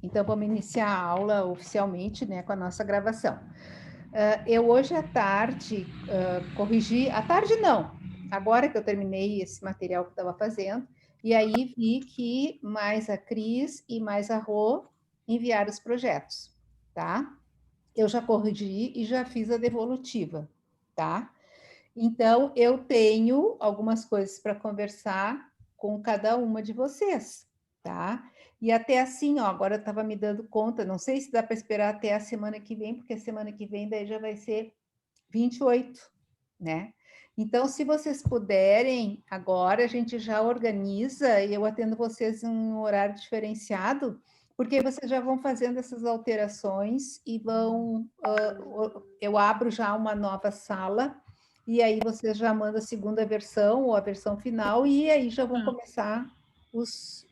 Então, vamos iniciar a aula oficialmente, né, com a nossa gravação. Eu hoje à tarde corrigi, à tarde não, agora que eu terminei esse material que eu estava fazendo, e aí vi que mais a Cris e mais a Rô enviaram os projetos, tá? Eu já corrigi e já fiz a devolutiva, tá? Então, eu tenho algumas coisas para conversar com cada uma de vocês, tá? E até assim, ó, agora eu estava me dando conta, não sei se dá para esperar até a semana que vem, porque a semana que vem daí já vai ser 28, né? Então, se vocês puderem, agora a gente já organiza e eu atendo vocês em um horário diferenciado, porque vocês já vão fazendo essas alterações e vão. Eu abro já uma nova sala e aí vocês já mandam a segunda versão ou a versão final e aí já vão começar os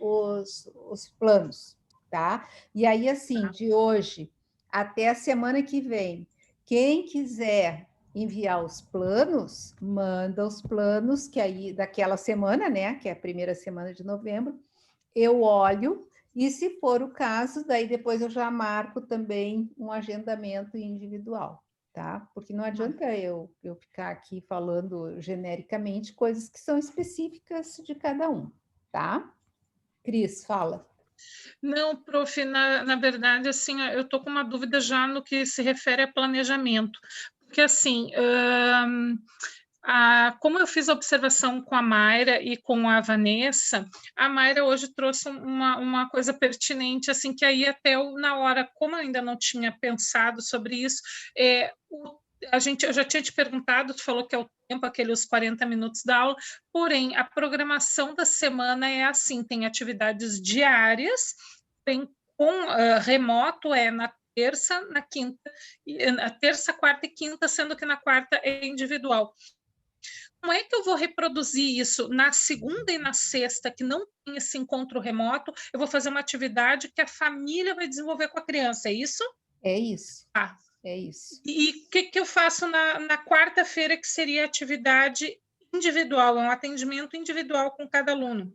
planos, tá? E aí, assim, de hoje até a semana que vem, quem quiser enviar os planos, manda os planos, que aí daquela semana, né, que é a primeira semana de novembro, eu olho, e se for o caso, daí depois eu já marco também um agendamento individual, tá? Porque não adianta eu ficar aqui falando genericamente coisas que são específicas de cada um, tá? Cris, fala. Não, prof, na verdade, assim, eu estou com uma dúvida já no que se refere a planejamento, porque, assim, como eu fiz a observação com a Mayra e com a Vanessa, a Mayra hoje trouxe uma coisa pertinente, assim, que aí até na hora, como eu ainda não tinha pensado sobre isso, eu já tinha te perguntado, tu falou que é o tempo, aqueles 40 minutos da aula, porém, a programação da semana é assim, tem atividades diárias, tem remoto na terça, na quinta, na terça, quarta e quinta, sendo que na quarta é individual. Como é que eu vou reproduzir isso na segunda e na sexta, que não tem esse encontro remoto? Eu vou fazer uma atividade que a família vai desenvolver com a criança, é isso? É isso. Ah. É isso. E o que eu faço na quarta-feira, que seria atividade individual, um atendimento individual com cada aluno?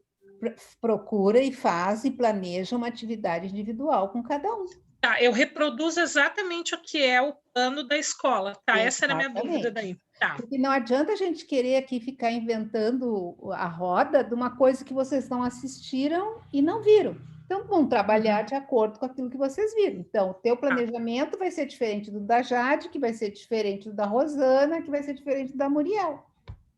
Procura e faz e planeja uma atividade individual com cada um. Tá, eu reproduzo exatamente o que é o plano da escola. Tá, essa era a minha dúvida daí. Tá. Porque não adianta a gente querer aqui ficar inventando a roda de uma coisa que vocês não assistiram e não viram. Então, vão trabalhar de acordo com aquilo que vocês viram. Então, o teu planejamento vai ser diferente do da Jade, que vai ser diferente do da Rosana, que vai ser diferente do da Muriel,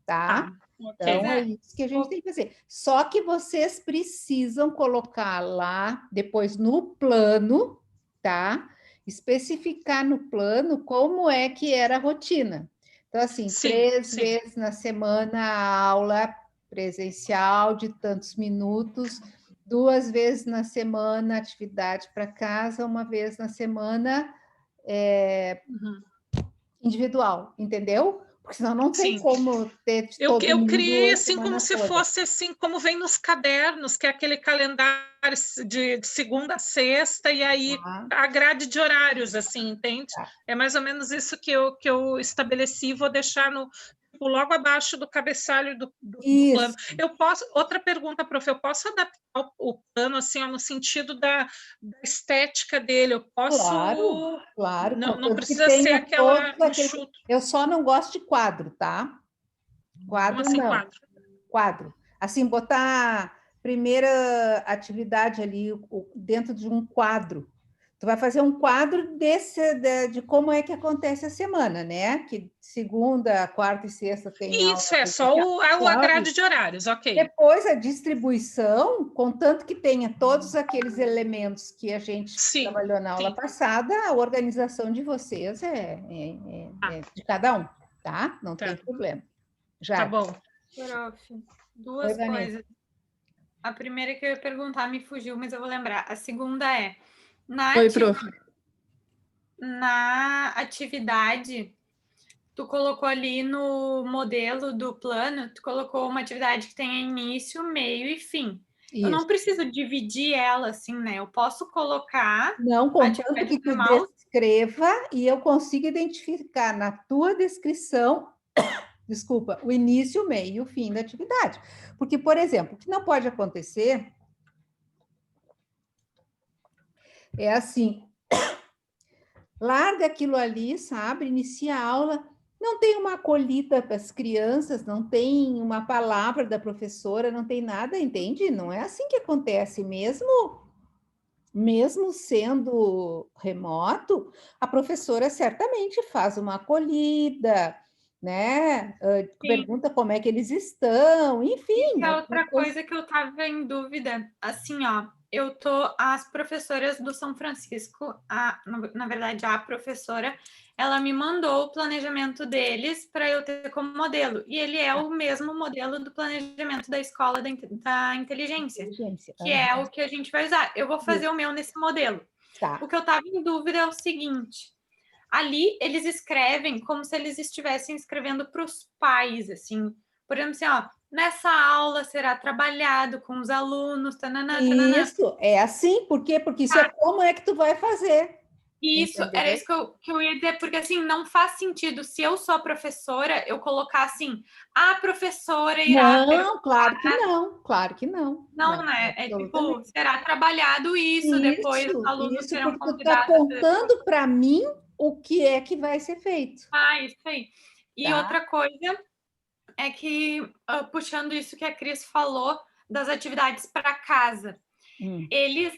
tá? Então, é isso que a gente tem que fazer. Só que vocês precisam colocar lá, depois no plano, tá? Especificar no plano como é que era a rotina. Então, assim, três vezes na semana a aula presencial de tantos minutos, 2 vezes na semana atividade para casa, 1 vez na semana individual, entendeu? Porque senão não tem como ter todo eu mundo criei assim como toda. se fosse assim, como vem nos cadernos, que é aquele calendário de segunda a sexta, e aí a grade de horários, assim, entende? É mais ou menos isso que eu estabeleci, vou deixar logo abaixo do cabeçalho do plano. Outra pergunta, prof, eu posso adaptar o plano assim, no sentido da estética dele? Eu posso. Claro. Não precisa ser aquela enxuto. Eu só não gosto de quadro, tá? Quadro Como assim, não. Quadro. Assim, botar primeira atividade ali dentro de um quadro. Tu vai fazer um quadro de como é que acontece a semana, né? Que segunda, quarta e sexta tem aula. Isso, é só a grade de horários, ok. Depois a distribuição, contanto que tenha todos aqueles elementos que a gente trabalhou na aula passada, a organização de vocês é de cada um, tá? Não tem problema. Já. Tá bom. Prof, duas coisas. A primeira que eu ia perguntar me fugiu, mas eu vou lembrar. A segunda é, na atividade, tu colocou ali no modelo do plano, tu colocou uma atividade que tenha início, meio e fim. Isso. Eu não preciso dividir ela assim, né? Eu posso colocar... Não, contanto que tu descreva e eu consiga identificar na tua descrição, desculpa, o início, o meio e o fim da atividade. Porque, por exemplo, o que não pode acontecer É assim, larga aquilo ali, sabe? Inicia a aula, não tem uma acolhida para as crianças, não tem uma palavra da professora, não tem nada, entende? Não é assim que acontece mesmo sendo remoto, a professora certamente faz uma acolhida, né? Pergunta como é que eles estão, enfim. E a outra coisa que eu estava em dúvida, assim, ó, as professoras do São Francisco, na verdade, a professora, ela me mandou o planejamento deles para eu ter como modelo. E ele é o mesmo modelo do planejamento da escola da inteligência, que é o que a gente vai usar. Eu vou fazer o meu nesse modelo. Tá. O que eu estava em dúvida é o seguinte: ali eles escrevem como se eles estivessem escrevendo para os pais, assim. Por exemplo, assim, ó, nessa aula será trabalhado com os alunos, tananã, tananã. Isso, é assim, por quê? Porque isso é como é que tu vai fazer. Isso, entendeu? Era isso que eu ia dizer, porque assim, não faz sentido, se eu sou a professora, eu colocar assim, a professora irá... Não, claro que não, claro que não. Não, né? É tipo, será trabalhado isso, depois os alunos serão porque tu está contando para mim o que é que vai ser feito. Isso aí. E outra coisa é que, puxando isso que a Cris falou, das atividades para casa. Eles,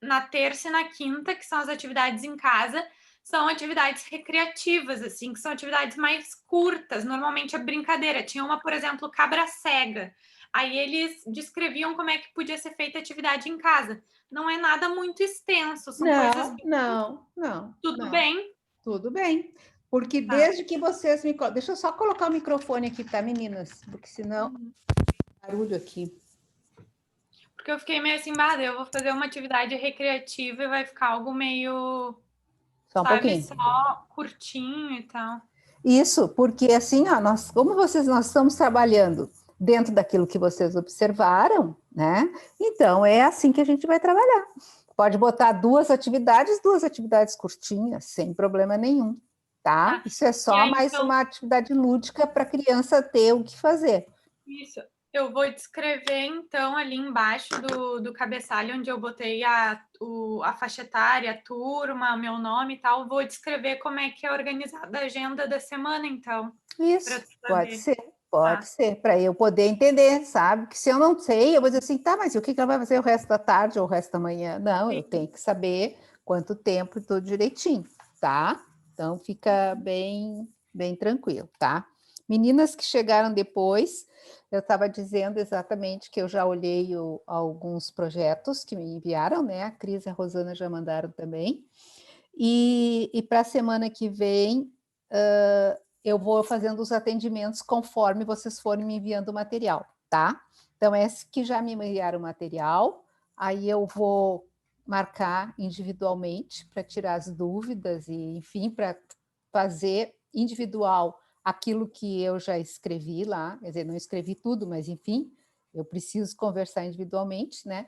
na terça e na quinta, que são as atividades em casa, são atividades recreativas, assim, que são atividades mais curtas, normalmente é brincadeira. Tinha uma, por exemplo, cabra cega. Aí eles descreviam como é que podia ser feita a atividade em casa. Não é nada muito extenso, são coisas... Não. Tudo bem? Tudo bem. Porque desde que vocês me... Deixa eu só colocar o microfone aqui, tá, meninas? Porque senão... barulho aqui. Porque eu fiquei meio assim, eu vou fazer uma atividade recreativa e vai ficar algo meio... Só um pouquinho. Só curtinho e tal. Isso, porque assim, ó, nós estamos trabalhando dentro daquilo que vocês observaram, né? Então, é assim que a gente vai trabalhar. Pode botar duas atividades curtinhas, sem problema nenhum, tá? Isso é só aí, mais uma atividade lúdica para a criança ter o que fazer. Isso. Eu vou descrever, então, ali embaixo do cabeçalho, onde eu botei a faixa etária, a turma, meu nome e tal, vou descrever como é que é organizada a agenda da semana, então. Isso, pode ser, para eu poder entender, sabe? Que se eu não sei, eu vou dizer assim, tá, mas o que ela vai fazer o resto da tarde ou o resto da manhã? Não, eu tenho que saber quanto tempo e tudo direitinho, tá? Então, fica bem tranquilo, tá? Meninas que chegaram depois, eu estava dizendo exatamente que eu já olhei alguns projetos que me enviaram, né? A Cris e a Rosana já mandaram também. E para a semana que vem, eu vou fazendo os atendimentos conforme vocês forem me enviando o material, tá? Então, esse que já me enviaram o material, aí eu vou marcar individualmente para tirar as dúvidas e, enfim, para fazer individual aquilo que eu já escrevi lá, quer dizer, não escrevi tudo, mas enfim, eu preciso conversar individualmente, né?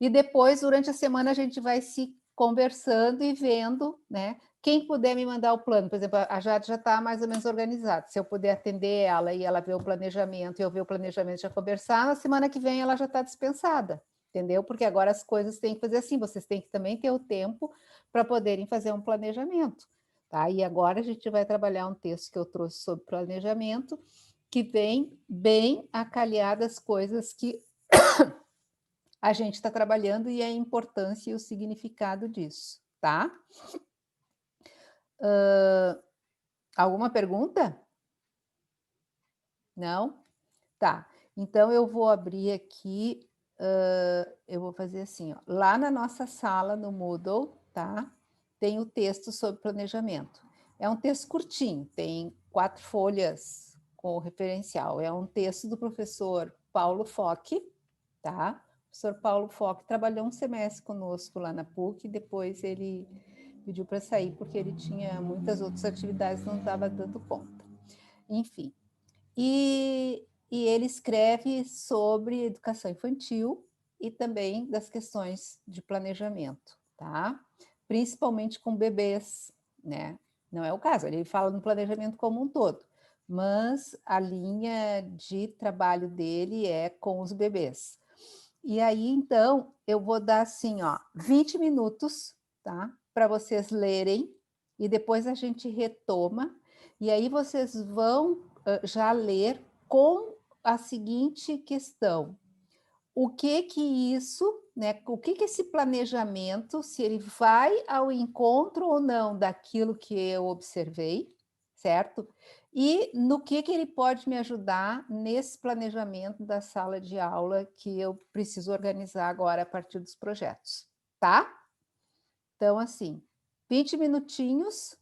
E depois, durante a semana, a gente vai se conversando e vendo, né? Quem puder me mandar o plano, por exemplo, a Jade já está mais ou menos organizada. Se eu puder atender ela e ela ver o planejamento e eu ver o planejamento e já conversar, na semana que vem ela já está dispensada, entendeu? Porque agora as coisas têm que fazer assim, vocês têm que também ter o tempo para poderem fazer um planejamento. Tá? E agora a gente vai trabalhar um texto que eu trouxe sobre planejamento, que vem bem acalhado as coisas que a gente está trabalhando e a importância e o significado disso, tá? Alguma pergunta? Não? Tá. Então, eu vou abrir aqui, eu vou fazer assim, ó. Lá na nossa sala, no Moodle, tá? Tem o texto sobre planejamento. É um texto curtinho, tem 4 folhas com o referencial. É um texto do professor Paulo Fock, tá? O professor Paulo Fock trabalhou um semestre conosco lá na PUC, e depois ele pediu para sair porque ele tinha muitas outras atividades, não estava dando conta. Enfim, e ele escreve sobre educação infantil e também das questões de planejamento, tá? Principalmente com bebês, né? Não é o caso, ele fala no planejamento como um todo, mas a linha de trabalho dele é com os bebês. E aí, então, eu vou dar assim, ó, 20 minutos, tá? Para vocês lerem, e depois a gente retoma, e aí vocês vão já ler com a seguinte questão: o que isso, né? O que esse planejamento, se ele vai ao encontro ou não daquilo que eu observei, certo? E no que ele pode me ajudar nesse planejamento da sala de aula que eu preciso organizar agora a partir dos projetos, tá? Então, assim, 20 minutinhos,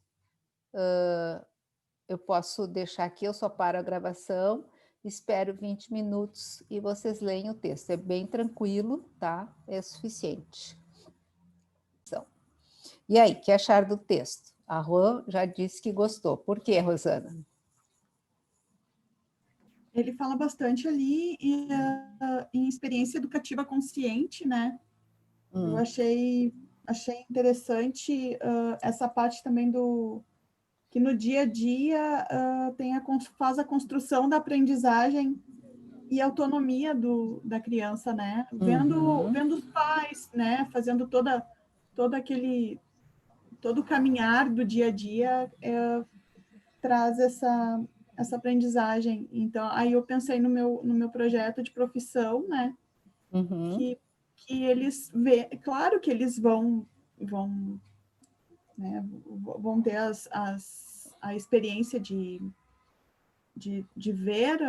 eu posso deixar aqui, eu só paro a gravação, espero 20 minutos e vocês leem o texto. É bem tranquilo, tá? É suficiente. E aí, o que acharam do texto? A Rô já disse que gostou. Por quê, Rosana? Ele fala bastante ali em experiência educativa consciente, né? Eu achei interessante essa parte também que no dia a dia faz a construção da aprendizagem e autonomia da criança, né? Vendo os pais, né? Fazendo todo o caminhar do dia a dia, traz essa aprendizagem. Então, aí eu pensei no meu projeto de profissão, né? Que eles claro que eles vão ter a experiência de ver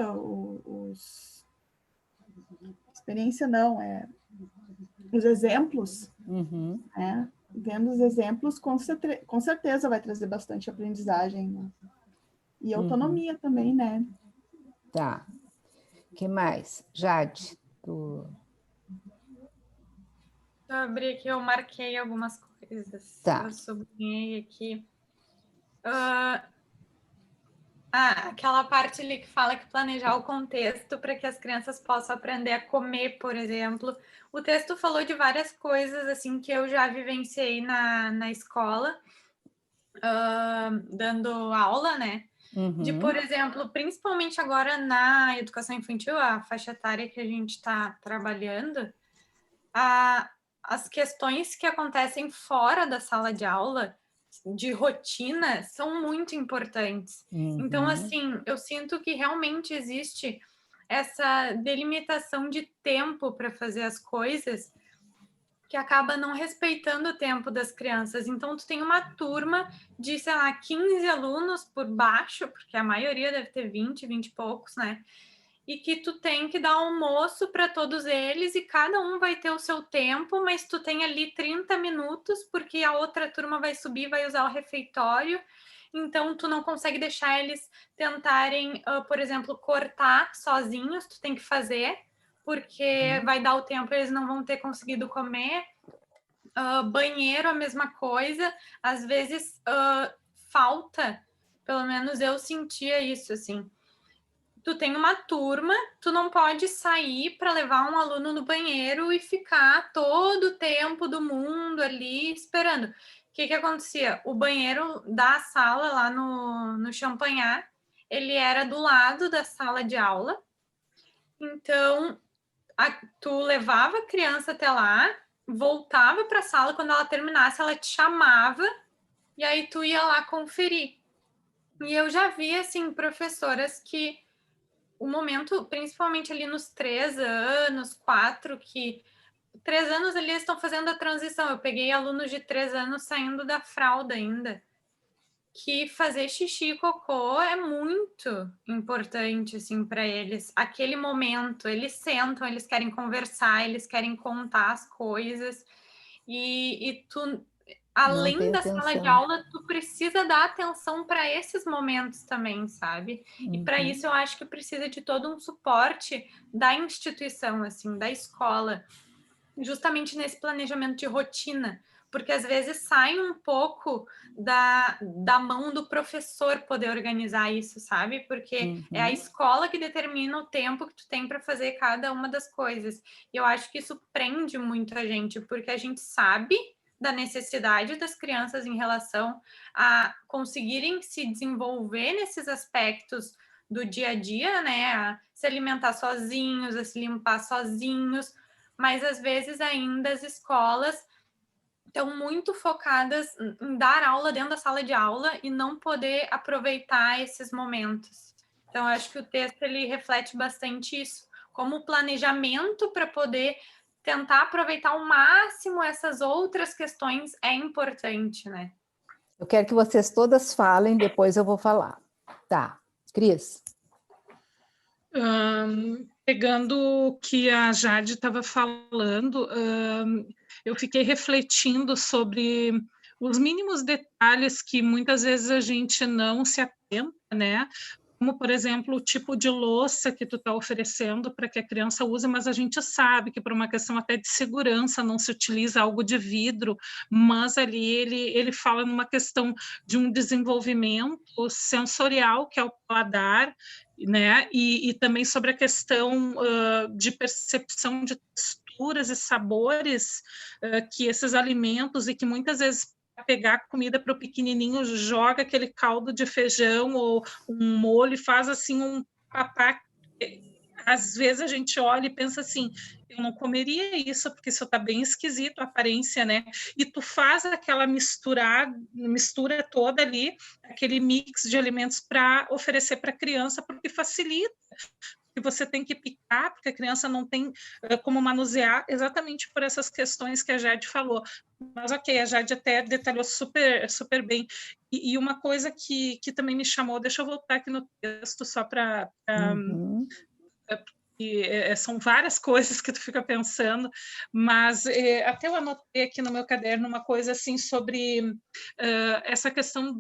experiência não, os exemplos, né? Vendo os exemplos, com certeza vai trazer bastante aprendizagem, né? E autonomia também, né? Tá. O que mais? Jade, tu... Eu abri aqui, eu marquei algumas coisas. Tá. Eu sublinhei aqui. Aquela parte ali que fala que planejar o contexto para que as crianças possam aprender a comer, por exemplo. O texto falou de várias coisas assim que eu já vivenciei na escola, dando aula, né? De, por exemplo, principalmente agora na educação infantil, a faixa etária que a gente está trabalhando, as questões que acontecem fora da sala de aula, de rotina, são muito importantes. Então, assim, eu sinto que realmente existe essa delimitação de tempo para fazer as coisas que acaba não respeitando o tempo das crianças. Então, tu tem uma turma de, sei lá, 15 alunos por baixo, porque a maioria deve ter 20 e poucos, né? E que tu tem que dar almoço para todos eles e cada um vai ter o seu tempo, mas tu tem ali 30 minutos, porque a outra turma vai subir, vai usar o refeitório, então tu não consegue deixar eles tentarem, por exemplo, cortar sozinhos, tu tem que fazer, porque vai dar o tempo, eles não vão ter conseguido comer. Banheiro, a mesma coisa, às vezes falta, pelo menos eu sentia isso, assim. Tu tem uma turma, tu não pode sair para levar um aluno no banheiro e ficar todo o tempo do mundo ali esperando. O que acontecia? O banheiro da sala lá no Champagnat, ele era do lado da sala de aula. Então, tu levava a criança até lá, voltava para a sala, quando ela terminasse, ela te chamava e aí tu ia lá conferir. E eu já vi, assim, professoras que o momento, principalmente ali nos 3 anos, 4, que 3 anos ali estão fazendo a transição. Eu peguei alunos de 3 anos saindo da fralda ainda, que fazer xixi e cocô é muito importante, assim, para eles. Aquele momento, eles sentam, eles querem conversar, eles querem contar as coisas, e tu, além da sala de aula, tu precisa dar atenção para esses momentos também, sabe? E para isso eu acho que precisa de todo um suporte da instituição, assim, da escola, justamente nesse planejamento de rotina, porque às vezes sai um pouco da mão do professor poder organizar isso, sabe? Porque é a escola que determina o tempo que tu tem para fazer cada uma das coisas. E eu acho que isso prende muito a gente, porque a gente sabe da necessidade das crianças em relação a conseguirem se desenvolver nesses aspectos do dia a dia, né? A se alimentar sozinhos, a se limpar sozinhos, mas às vezes ainda as escolas estão muito focadas em dar aula dentro da sala de aula e não poder aproveitar esses momentos. Então, eu acho que o texto ele reflete bastante isso, como o planejamento para poder tentar aproveitar ao máximo essas outras questões é importante, né? Eu quero que vocês todas falem, depois eu vou falar. Tá, Cris? Pegando o que a Jade estava falando, eu fiquei refletindo sobre os mínimos detalhes que muitas vezes a gente não se atenta, né? Como, por exemplo, o tipo de louça que tu está oferecendo para que a criança use, mas a gente sabe que por uma questão até de segurança não se utiliza algo de vidro, mas ali ele fala numa questão de um desenvolvimento sensorial, que é o paladar, né? E também sobre a questão de percepção de texturas e sabores que esses alimentos e que muitas vezes pegar comida para o pequenininho, joga aquele caldo de feijão ou um molho e faz assim um papá. Às vezes a gente olha e pensa assim, eu não comeria isso, porque isso está bem esquisito, a aparência, né? E tu faz aquela mistura toda ali, aquele mix de alimentos para oferecer para a criança, porque facilita. Que você tem que picar, porque a criança não tem como manusear, exatamente por essas questões que a Jade falou. Mas ok, a Jade até detalhou super, super bem. E uma coisa que também me chamou, deixa eu voltar aqui no texto só para... são várias coisas que tu fica pensando, mas até eu anotei aqui no meu caderno uma coisa assim sobre essa questão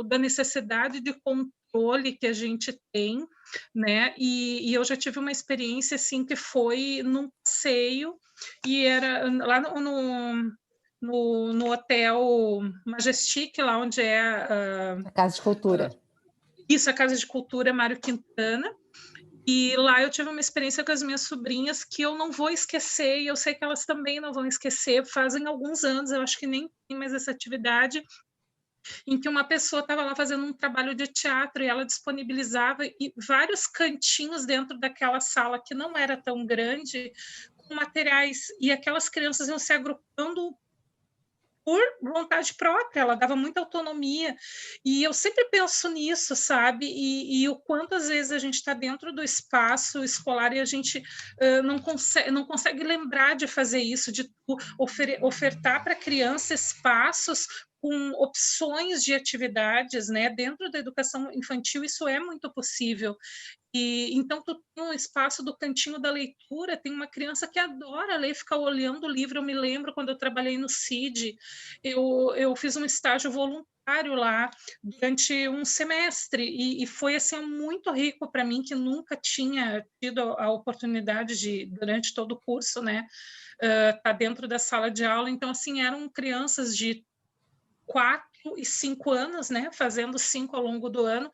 da necessidade de controle que a gente tem, né? E eu já tive uma experiência assim que foi num passeio e era lá no hotel Majestic, lá onde é a Casa de Cultura. Isso, a Casa de Cultura Mário Quintana. E lá eu tive uma experiência com as minhas sobrinhas que eu não vou esquecer, e eu sei que elas também não vão esquecer. Fazem alguns anos, eu acho que nem tem mais essa atividade, em que uma pessoa estava lá fazendo um trabalho de teatro e ela disponibilizava vários cantinhos dentro daquela sala que não era tão grande, com materiais, e aquelas crianças iam se agrupando por vontade própria, ela dava muita autonomia, e eu sempre penso nisso, sabe, e o quanto às vezes a gente está dentro do espaço escolar e a gente não consegue lembrar de fazer isso, de ofertar para a criança espaços com opções de atividades, né? Dentro da educação infantil isso é muito possível. E então tu tem um espaço do cantinho da leitura, tem uma criança que adora ler, ficar olhando o livro. Eu me lembro quando eu trabalhei no CID, eu fiz um estágio voluntário lá durante um semestre e foi assim muito rico para mim, que nunca tinha tido a oportunidade de, durante todo o curso, né, tá dentro da sala de aula. Então assim, eram crianças de 4 e 5 anos, né, fazendo 5 ao longo do ano,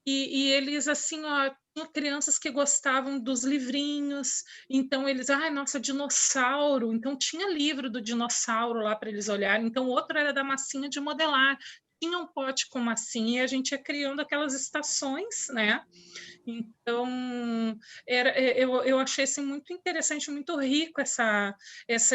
e eles, assim, ó, tinha crianças que gostavam dos livrinhos, então eles, ai, nossa, dinossauro, então tinha livro do dinossauro lá para eles olharem, então outro era da massinha de modelar, tinha um pote com massinha e a gente ia criando aquelas estações, né? Então, eu achei assim, muito interessante, muito rico essa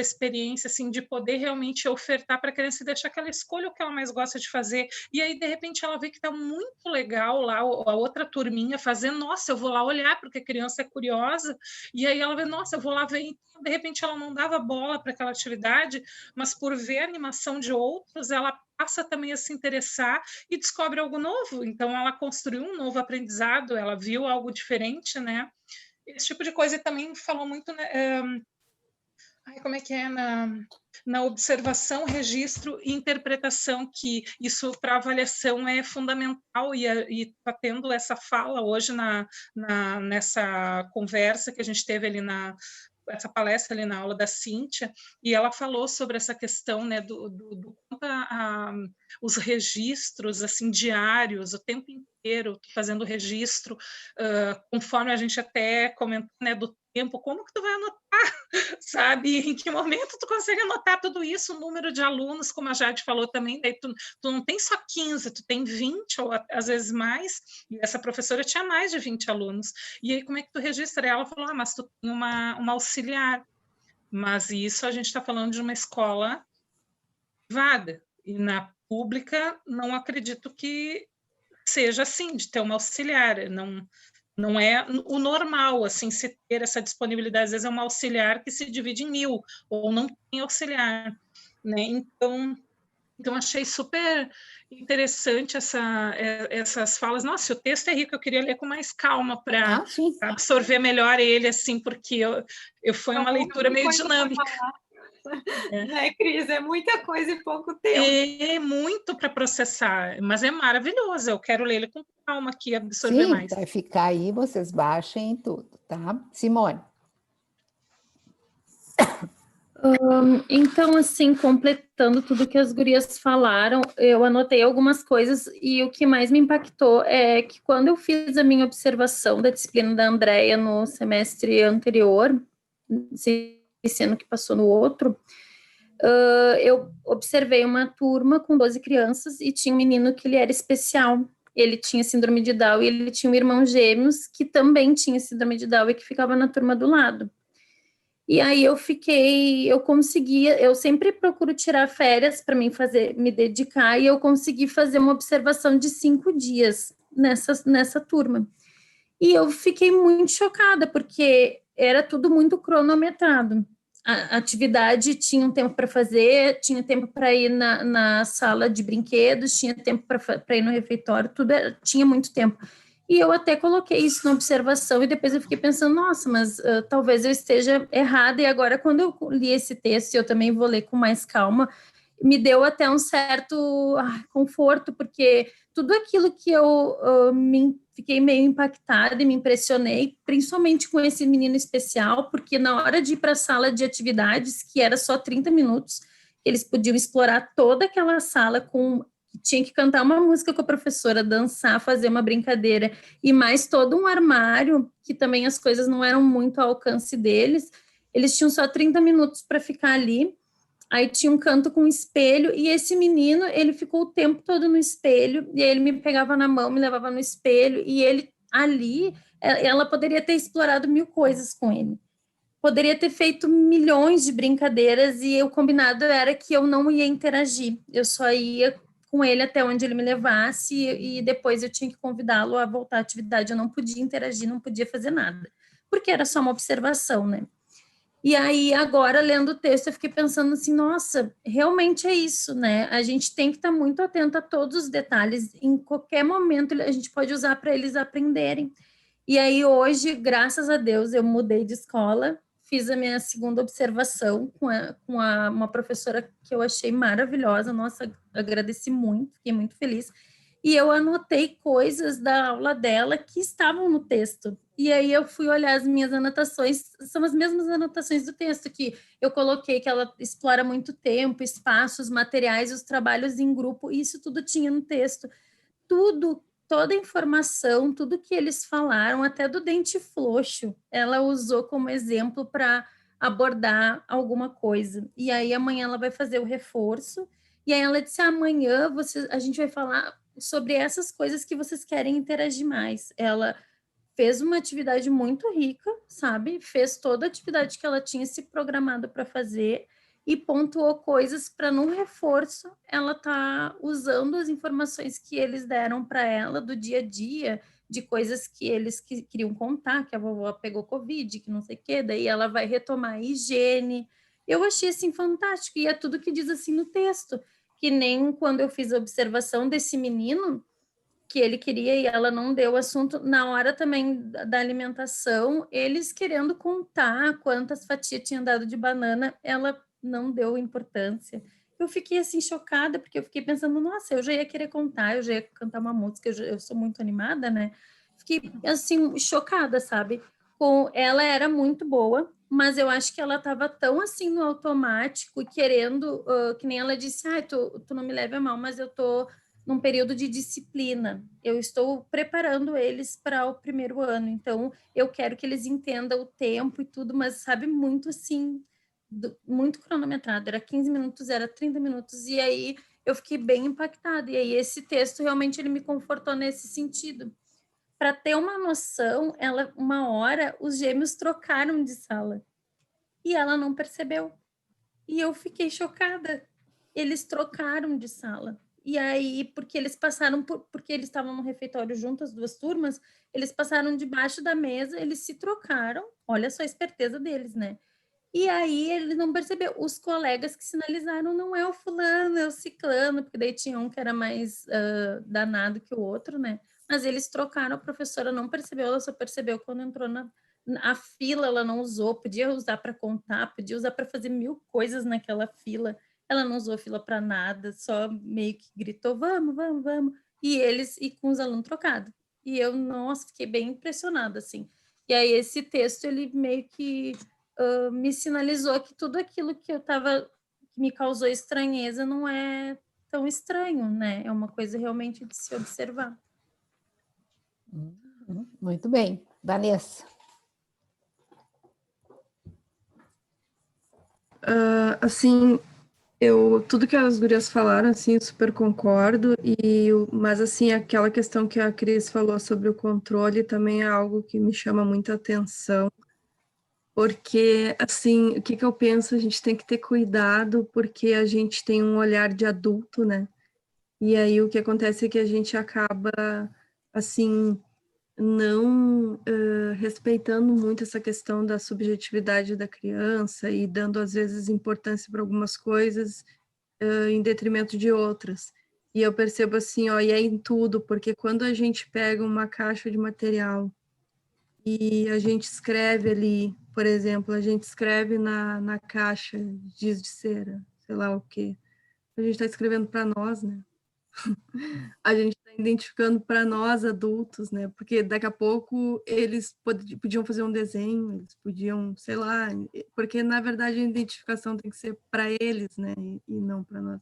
experiência assim, de poder realmente ofertar para a criança e deixar que ela escolha o que ela mais gosta de fazer. E aí, de repente, ela vê que está muito legal lá, a outra turminha fazendo, nossa, eu vou lá olhar, porque a criança é curiosa, e aí ela vê, nossa, eu vou lá ver. Então, de repente, ela não dava bola para aquela atividade, mas por ver a animação de outros, ela passa também a se interessar e descobre algo novo. Então, ela construiu um novo aprendizado, ela viu algo diferente, né? Esse tipo de coisa. E também falou muito, né, como é que é? Na observação, registro e interpretação, que isso para avaliação é fundamental, e está tendo essa fala hoje nessa conversa que a gente teve ali essa palestra ali na aula da Cíntia, e ela falou sobre essa questão, né, do os registros assim diários, o tempo inteiro fazendo registro, conforme a gente até comentou, né, do tempo, como que tu vai anotar, sabe? Em que momento tu consegue anotar tudo isso, o número de alunos, como a Jade falou também, daí tu não tem só 15, tu tem 20, ou às vezes mais, e essa professora tinha mais de 20 alunos. E aí, como é que tu registra? Ela falou, mas tu tem uma auxiliar. Mas isso a gente está falando de uma escola privada, e na pública não acredito que seja assim, de ter uma auxiliar, não é o normal, assim, se ter essa disponibilidade. Às vezes é uma auxiliar que se divide em 1000, ou não tem auxiliar, né? Então achei super interessante essas falas. Nossa, o texto é rico, eu queria ler com mais calma para absorver melhor ele, assim, porque foi uma leitura meio dinâmica. Né, Cris? É muita coisa em pouco tempo. É muito para processar, mas é maravilhoso. Eu quero ler ele com calma aqui, absorver mais. Sim, vai ficar aí, vocês baixem tudo, tá? Simone. Então, assim, completando tudo que as gurias falaram, eu anotei algumas coisas e o que mais me impactou é que quando eu fiz a minha observação da disciplina da Andrea no semestre anterior, esse ano que passou no outro, eu observei uma turma com 12 crianças e tinha um menino que ele era especial. Ele tinha síndrome de Down e ele tinha um irmão gêmeos que também tinha síndrome de Down e que ficava na turma do lado. E aí eu sempre procuro tirar férias para me dedicar, e eu consegui fazer uma observação de 5 dias nessa turma. E eu fiquei muito chocada, porque era tudo muito cronometrado. A atividade tinha um tempo para fazer, tinha tempo para ir na sala de brinquedos, tinha tempo para ir no refeitório, tinha muito tempo. E eu até coloquei isso na observação e depois eu fiquei pensando, nossa, mas talvez eu esteja errada. E agora, quando eu li esse texto, eu também vou ler com mais calma, me deu até um certo conforto, porque tudo aquilo que eu fiquei meio impactada e me impressionei, principalmente com esse menino especial, porque na hora de ir para a sala de atividades, que era só 30 minutos, eles podiam explorar toda aquela sala tinha que cantar uma música com a professora, dançar, fazer uma brincadeira, e mais todo um armário, que também as coisas não eram muito ao alcance deles, eles tinham só 30 minutos para ficar ali, aí tinha um canto com espelho, e esse menino, ele ficou o tempo todo no espelho, e aí ele me pegava na mão, me levava no espelho, e ele ali, ela poderia ter explorado 1000 coisas com ele, poderia ter feito milhões de brincadeiras, e o combinado era que eu não ia interagir, eu só ia com ele até onde ele me levasse, e depois eu tinha que convidá-lo a voltar à atividade. Eu não podia interagir, não podia fazer nada, porque era só uma observação, né? E aí, agora, lendo o texto, eu fiquei pensando assim, nossa, realmente é isso, né? A gente tem que estar muito atento a todos os detalhes, em qualquer momento a gente pode usar para eles aprenderem. E aí, hoje, graças a Deus, eu mudei de escola, fiz a minha segunda observação com uma professora que eu achei maravilhosa, nossa, agradeci muito, fiquei muito feliz, e eu anotei coisas da aula dela que estavam no texto, e aí eu fui olhar as minhas anotações, são as mesmas anotações do texto, que eu coloquei que ela explora muito tempo, espaços, materiais, os trabalhos em grupo, e isso tudo tinha no texto, toda a informação, tudo que eles falaram, até do dente frouxo, ela usou como exemplo para abordar alguma coisa. E aí amanhã ela vai fazer o reforço, e aí ela disse, amanhã a gente vai falar sobre essas coisas que vocês querem interagir mais. Ela fez uma atividade muito rica, sabe? Fez toda a atividade que ela tinha se programado para fazer, e pontuou coisas para, no reforço, ela tá usando as informações que eles deram para ela do dia a dia, de coisas que eles queriam contar, que a vovó pegou Covid, que não sei o quê, daí ela vai retomar a higiene. Eu achei, assim, fantástico, e é tudo que diz, assim, no texto, que nem quando eu fiz a observação desse menino, que ele queria e ela não deu o assunto, na hora também da alimentação, eles querendo contar quantas fatias tinham dado de banana, ela não deu importância. Eu fiquei assim chocada, porque eu fiquei pensando, nossa, eu já ia querer contar, eu já ia cantar uma música, eu sou muito animada, né? Fiquei assim chocada, sabe? Ela era muito boa, mas eu acho que ela estava tão assim no automático e querendo, que nem ela disse, tu não me leva a mal, mas eu tô num período de disciplina. Eu estou preparando eles para o primeiro ano, então eu quero que eles entendam o tempo e tudo, mas sabe, muito assim, muito cronometrado, era 15 minutos, era 30 minutos, e aí eu fiquei bem impactada, e aí esse texto realmente ele me confortou nesse sentido. Para ter uma noção, uma hora os gêmeos trocaram de sala. e ela não percebeu. E eu fiquei chocada. Eles trocaram de sala. E aí, porque eles passaram porque eles estavam no refeitório junto, as duas turmas, eles passaram debaixo da mesa, eles se trocaram. Olha só a esperteza deles, né? E aí ele não percebeu. Os colegas que sinalizaram, não é o fulano, é o ciclano, porque daí tinha um que era mais danado que o outro, né? Mas eles trocaram, a professora não percebeu, ela só percebeu quando entrou na fila, ela não usou, podia usar para contar, podia usar para fazer 1000 coisas naquela fila. Ela não usou fila para nada, só meio que gritou, vamos, vamos, vamos. E com os alunos trocados. E eu, nossa, fiquei bem impressionada, assim. E aí esse texto, ele meio que me sinalizou que tudo aquilo que que me causou estranheza não é tão estranho, né? É uma coisa realmente de se observar. Muito bem. Vanessa. Assim, tudo que as gurias falaram, assim, eu super concordo, mas, assim, aquela questão que a Cris falou sobre o controle também é algo que me chama muita atenção, porque, assim, o que eu penso, a gente tem que ter cuidado, porque a gente tem um olhar de adulto, né? E aí o que acontece é que a gente acaba, assim, não respeitando muito essa questão da subjetividade da criança e dando, às vezes, importância para algumas coisas em detrimento de outras. E eu percebo assim, ó, e é em tudo, porque quando a gente pega uma caixa de material e a gente escreve ali, por exemplo, a gente escreve na caixa giz de cera, sei lá o quê, a gente está escrevendo para nós, né? A gente está identificando para nós adultos, né? Porque daqui a pouco eles podiam fazer um desenho, eles podiam, sei lá, porque na verdade a identificação tem que ser para eles, né? E não para nós.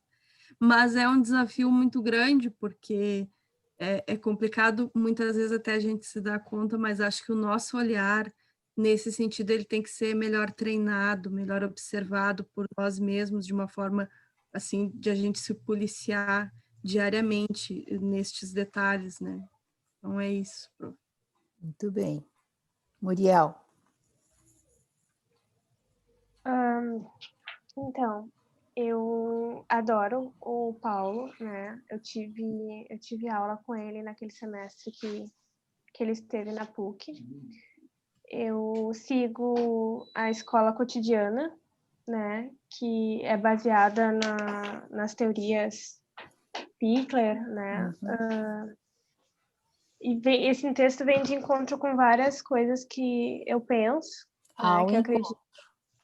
Mas é um desafio muito grande, porque é complicado, muitas vezes até a gente se dá conta, mas acho que o nosso olhar, nesse sentido, ele tem que ser melhor treinado, melhor observado por nós mesmos, de uma forma, assim, de a gente se policiar diariamente nestes detalhes, né? Então é isso, prof. Muito bem. Muriel. Então, eu adoro o Paulo, né? Eu tive aula com ele naquele semestre que ele esteve na PUC. Eu sigo a escola cotidiana, né? Que é baseada nas teorias Pichler, né? Esse texto vem de encontro com várias coisas que eu penso, né? Que eu acredito.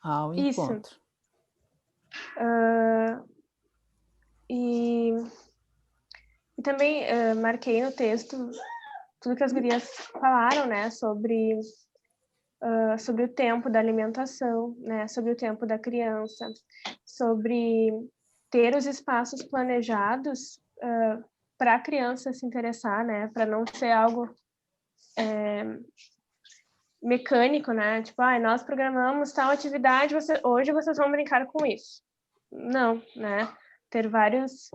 Ao encontro. E também marquei no texto tudo que as gurias falaram, né, sobre o tempo da alimentação, né, sobre o tempo da criança, sobre ter os espaços planejados para a criança se interessar, né, para não ser algo mecânico, né, tipo, nós programamos tal atividade, hoje vocês vão brincar com isso. Não, né, ter vários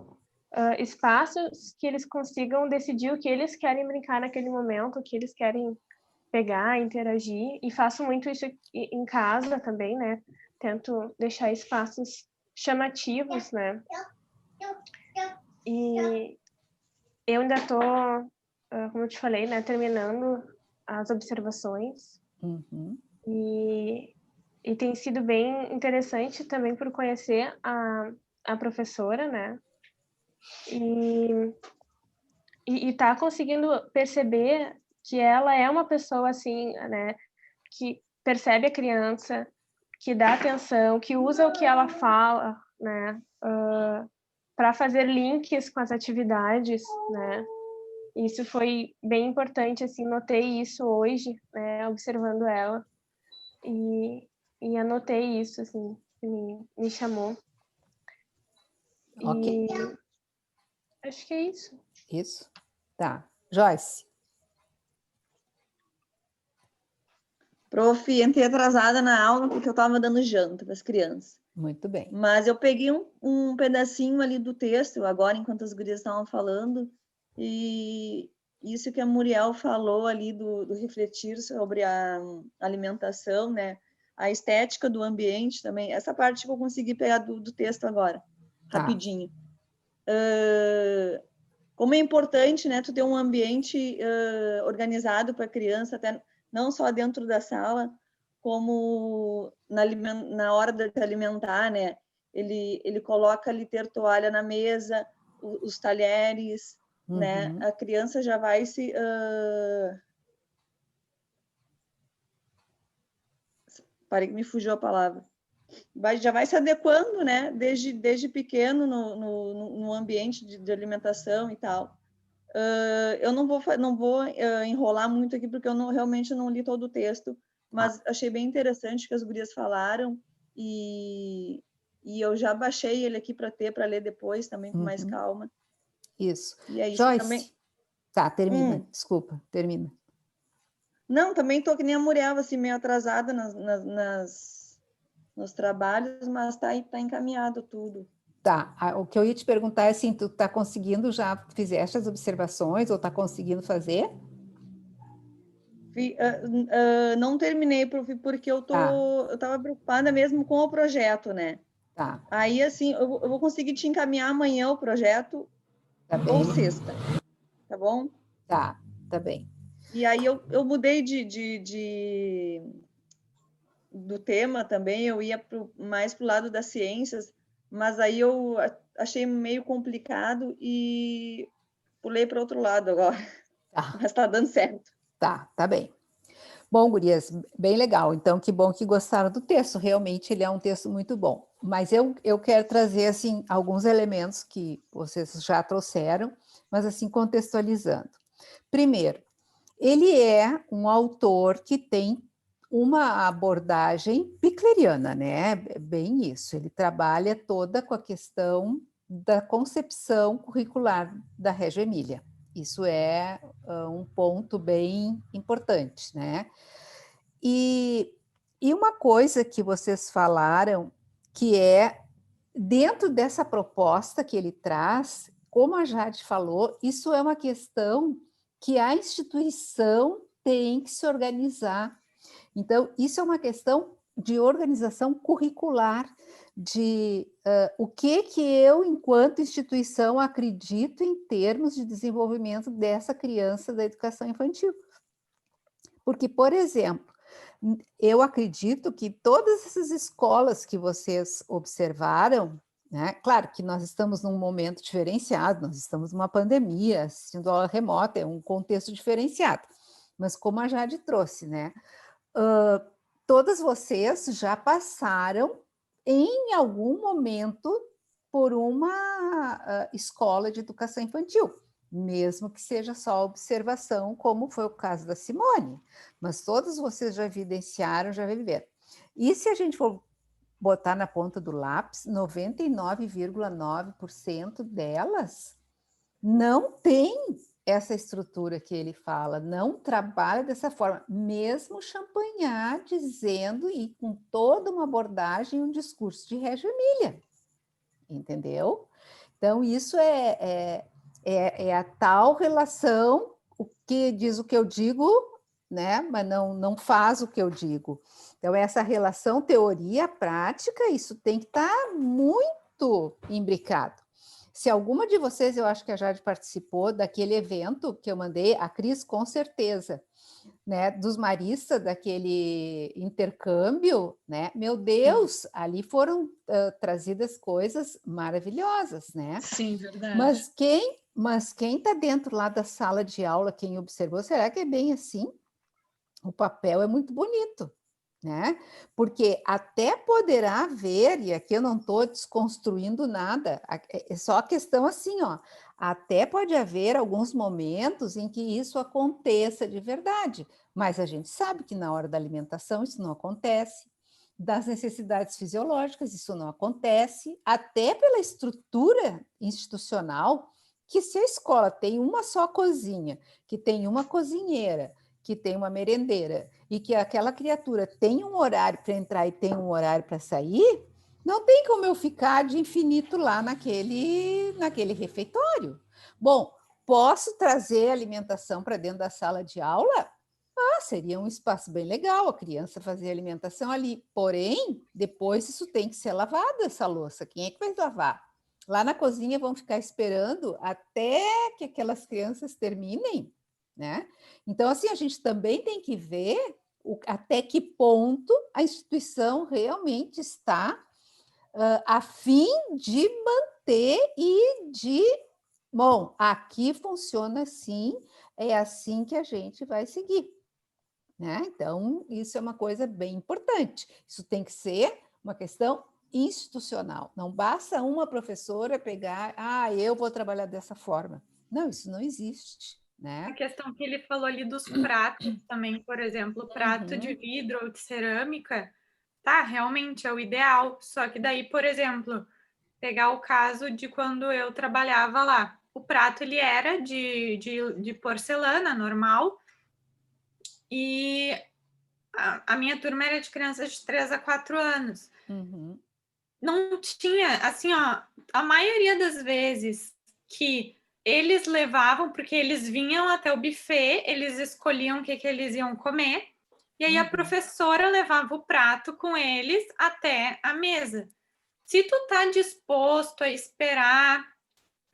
espaços que eles consigam decidir o que eles querem brincar naquele momento, o que eles querem pegar, interagir, e faço muito isso em casa também, né? Tento deixar espaços chamativos, né? E eu ainda estou, como eu te falei, né, terminando as observações. E tem sido bem interessante também por conhecer a professora, né? E tá conseguindo perceber que ela é uma pessoa assim, né, que percebe a criança, que dá atenção, que usa o que ela fala, né, para fazer links com as atividades, né. Isso foi bem importante, assim, notei isso hoje, né, observando ela, e anotei isso, assim, que me chamou. Ok. E acho que é isso. Isso. Tá. Joyce. Prof, entrei atrasada na aula porque eu estava dando janta para as crianças. Muito bem. Mas eu peguei um pedacinho ali do texto, agora, enquanto as gurias estavam falando, e isso que a Muriel falou ali do refletir sobre a alimentação, né? a estética do ambiente também. Essa parte que eu consegui pegar do texto agora, rapidinho. Como é importante, né, tu ter um ambiente organizado para a criança, até não só dentro da sala, como na hora de se alimentar, né? Ele coloca ali ter toalha na mesa, os talheres, né? A criança já vai se... Parei que me fugiu a palavra. Já vai se adequando, né? Desde pequeno no ambiente de alimentação e tal. Eu não vou enrolar muito aqui, porque eu realmente não li todo o texto, mas achei bem interessante que as gurias falaram, e eu já baixei ele aqui para ler depois também com mais calma. Isso. E é isso. Joyce, também... Tá, termina. Desculpa, termina. Não, também tô que nem a Muriel, assim, meio atrasada nos trabalhos, mas tá encaminhado tudo. Tá, o que eu ia te perguntar é assim, tu tá conseguindo, já fizeste as observações ou tá conseguindo fazer? Não terminei, porque eu tava preocupada mesmo com o projeto, né? Tá. Aí, assim, eu vou conseguir te encaminhar amanhã o projeto, tá bem. Ou sexta, tá bom? Tá bem. E aí eu mudei do tema também, eu ia mais para o lado das ciências, mas aí eu achei meio complicado e pulei para outro lado agora. Mas está dando certo. Tá bem. Bom, gurias, bem legal. Então, que bom que gostaram do texto. Realmente, ele é um texto muito bom. Mas eu quero trazer, assim, alguns elementos que vocês já trouxeram, mas, assim, contextualizando. Primeiro, ele é um autor que tem uma abordagem picleriana, né? Bem isso. Ele trabalha toda com a questão da concepção curricular da Reggio Emília. Isso é um ponto bem importante, né? E uma coisa que vocês falaram, que é, dentro dessa proposta que ele traz, como a Jade falou, isso é uma questão que a instituição tem que se organizar. Então, isso é uma questão de organização curricular, de o que eu, enquanto instituição, acredito em termos de desenvolvimento dessa criança da educação infantil. Porque, por exemplo, eu acredito que todas essas escolas que vocês observaram, né, claro que nós estamos num momento diferenciado, nós estamos numa pandemia, assistindo aula remota, é um contexto diferenciado, mas como a Jade trouxe, né, todas vocês já passaram em algum momento por uma escola de educação infantil, mesmo que seja só observação, como foi o caso da Simone, mas todos vocês já evidenciaram, já viveram. E se a gente for botar na ponta do lápis, 99,9% delas não tem essa estrutura que ele fala, não trabalha dessa forma, mesmo Champagnat dizendo, e com toda uma abordagem, um discurso de Reggio Emília, entendeu? Então, isso é a tal relação, o que diz o que eu digo, né? Mas não faz o que eu digo. Então, essa relação teoria-prática, isso tem que estar muito imbricado. Se alguma de vocês, eu acho que a Jade participou daquele evento que eu mandei, a Cris com certeza, né, dos maristas, daquele intercâmbio, né? Meu Deus, ali foram trazidas coisas maravilhosas, né? Sim, verdade. Mas quem está dentro lá da sala de aula, quem observou, será que é bem assim? O papel é muito bonito, né? Porque até poderá haver, e aqui eu não estou desconstruindo nada, é só a questão assim, ó, até pode haver alguns momentos em que isso aconteça de verdade, mas a gente sabe que na hora da alimentação isso não acontece, das necessidades fisiológicas isso não acontece, até pela estrutura institucional, que se a escola tem uma só cozinha, que tem uma cozinheira, que tem uma merendeira, e que aquela criatura tem um horário para entrar e tem um horário para sair, não tem como eu ficar de infinito lá naquele refeitório. Bom, posso trazer alimentação para dentro da sala de aula? seria um espaço bem legal, a criança fazer alimentação ali. Porém, depois isso tem que ser lavado, essa louça. Quem é que vai lavar? Lá na cozinha vão ficar esperando até que aquelas crianças terminem, né? Então, assim, a gente também tem que ver até que ponto a instituição realmente está a fim de manter e de... Bom, aqui funciona assim, é assim que a gente vai seguir, né? Então, isso é uma coisa bem importante. Isso tem que ser uma questão institucional. Não basta uma professora pegar, eu vou trabalhar dessa forma. Não, isso não existe, né? A questão que ele falou ali dos pratos também, por exemplo, prato de vidro ou de cerâmica, tá, realmente é o ideal. Só que daí, por exemplo, pegar o caso de quando eu trabalhava lá. O prato, ele era de porcelana normal, e a minha turma era de crianças de 3 a 4 anos. Não tinha, assim, ó, a maioria das vezes que eles levavam, porque eles vinham até o buffet, eles escolhiam o que eles iam comer, e aí a professora levava o prato com eles até a mesa. Se tu tá disposto a esperar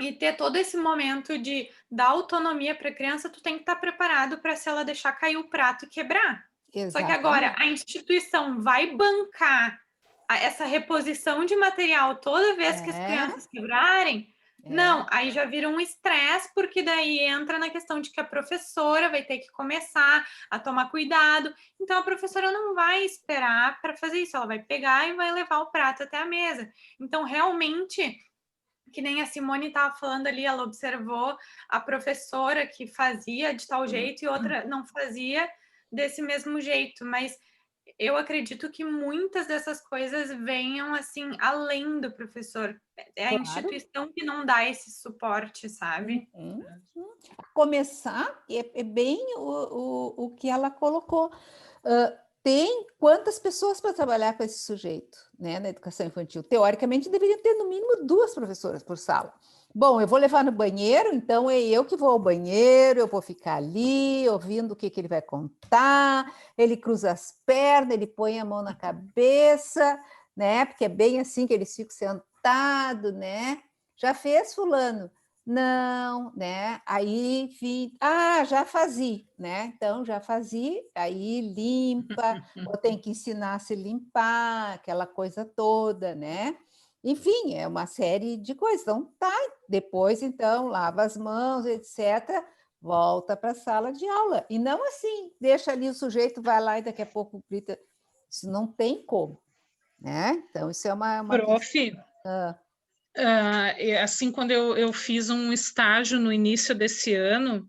e ter todo esse momento de dar autonomia para a criança, tu tem que estar preparado para, se ela deixar cair o prato e quebrar. Exatamente. Só que agora a instituição vai bancar essa reposição de material toda vez que as crianças quebrarem. Não, aí já vira um estresse, porque daí entra na questão de que a professora vai ter que começar a tomar cuidado. Então, a professora não vai esperar para fazer isso, ela vai pegar e vai levar o prato até a mesa. Então, realmente, que nem a Simone estava falando ali, ela observou a professora que fazia de tal jeito e outra não fazia desse mesmo jeito, mas eu acredito que muitas dessas coisas venham, assim, além do professor. É a instituição que não dá esse suporte, sabe? Começar, é bem o que ela colocou. Tem quantas pessoas para trabalhar com esse sujeito, né, na educação infantil? Teoricamente, deveria ter no mínimo 2 professoras por sala. Bom, eu vou levar no banheiro, então é eu que vou ao banheiro, eu vou ficar ali, ouvindo o que ele vai contar, ele cruza as pernas, ele põe a mão na cabeça, né, porque é bem assim que eles ficam sentados, né? Já fez, fulano? Não, né? Aí, enfim, já fazia, né? Então, já fazia, aí limpa, ou tem que ensinar a se limpar, aquela coisa toda, né? Enfim, é uma série de coisas. Então, depois, então, lava as mãos, etc., volta para a sala de aula. E não assim, deixa ali o sujeito, vai lá e daqui a pouco grita. Isso não tem como, né? Então, isso é uma Prof, assim, quando eu fiz um estágio no início desse ano,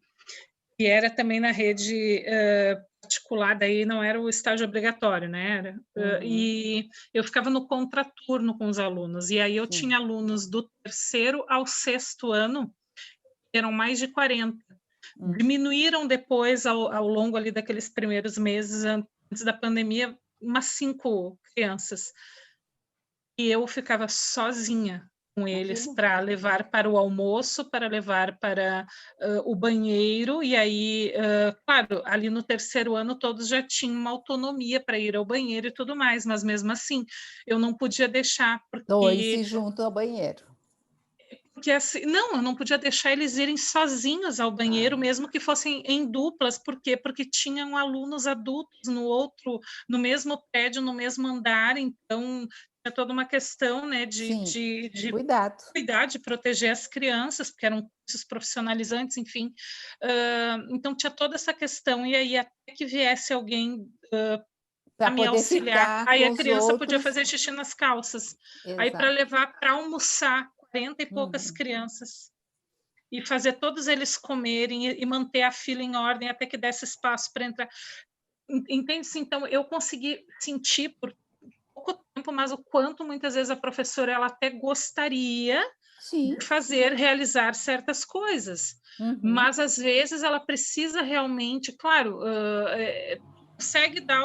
que era também na rede particular, daí não era o estágio obrigatório, né? E eu ficava no contraturno com os alunos, e aí eu tinha alunos do 3º ao 6º ano, eram mais de 40. Diminuíram depois, ao longo ali daqueles primeiros meses, antes da pandemia, umas 5 crianças. E eu ficava sozinha com eles para levar para o almoço, para levar para o banheiro, e aí, claro, ali no 3º ano todos já tinham uma autonomia para ir ao banheiro e tudo mais, mas mesmo assim, eu não podia deixar, porque... 2 se juntam ao banheiro. Porque assim, não, eu não podia deixar eles irem sozinhos ao banheiro, mesmo que fossem em duplas. Por quê? Porque tinham alunos adultos no mesmo prédio, no mesmo andar, então tinha toda uma questão, né, de cuidar, de proteger as crianças, porque eram cursos profissionalizantes, enfim. Então tinha toda essa questão, e aí até que viesse alguém a me auxiliar, aí a criança podia fazer xixi nas calças. Aí para levar para almoçar 40 e poucas crianças, e fazer todos eles comerem e manter a fila em ordem até que desse espaço para entrar. Entende-se? Então, eu consegui sentir por pouco tempo, mas o quanto muitas vezes a professora ela até gostaria de realizar certas coisas, mas às vezes ela precisa realmente, claro, consegue dar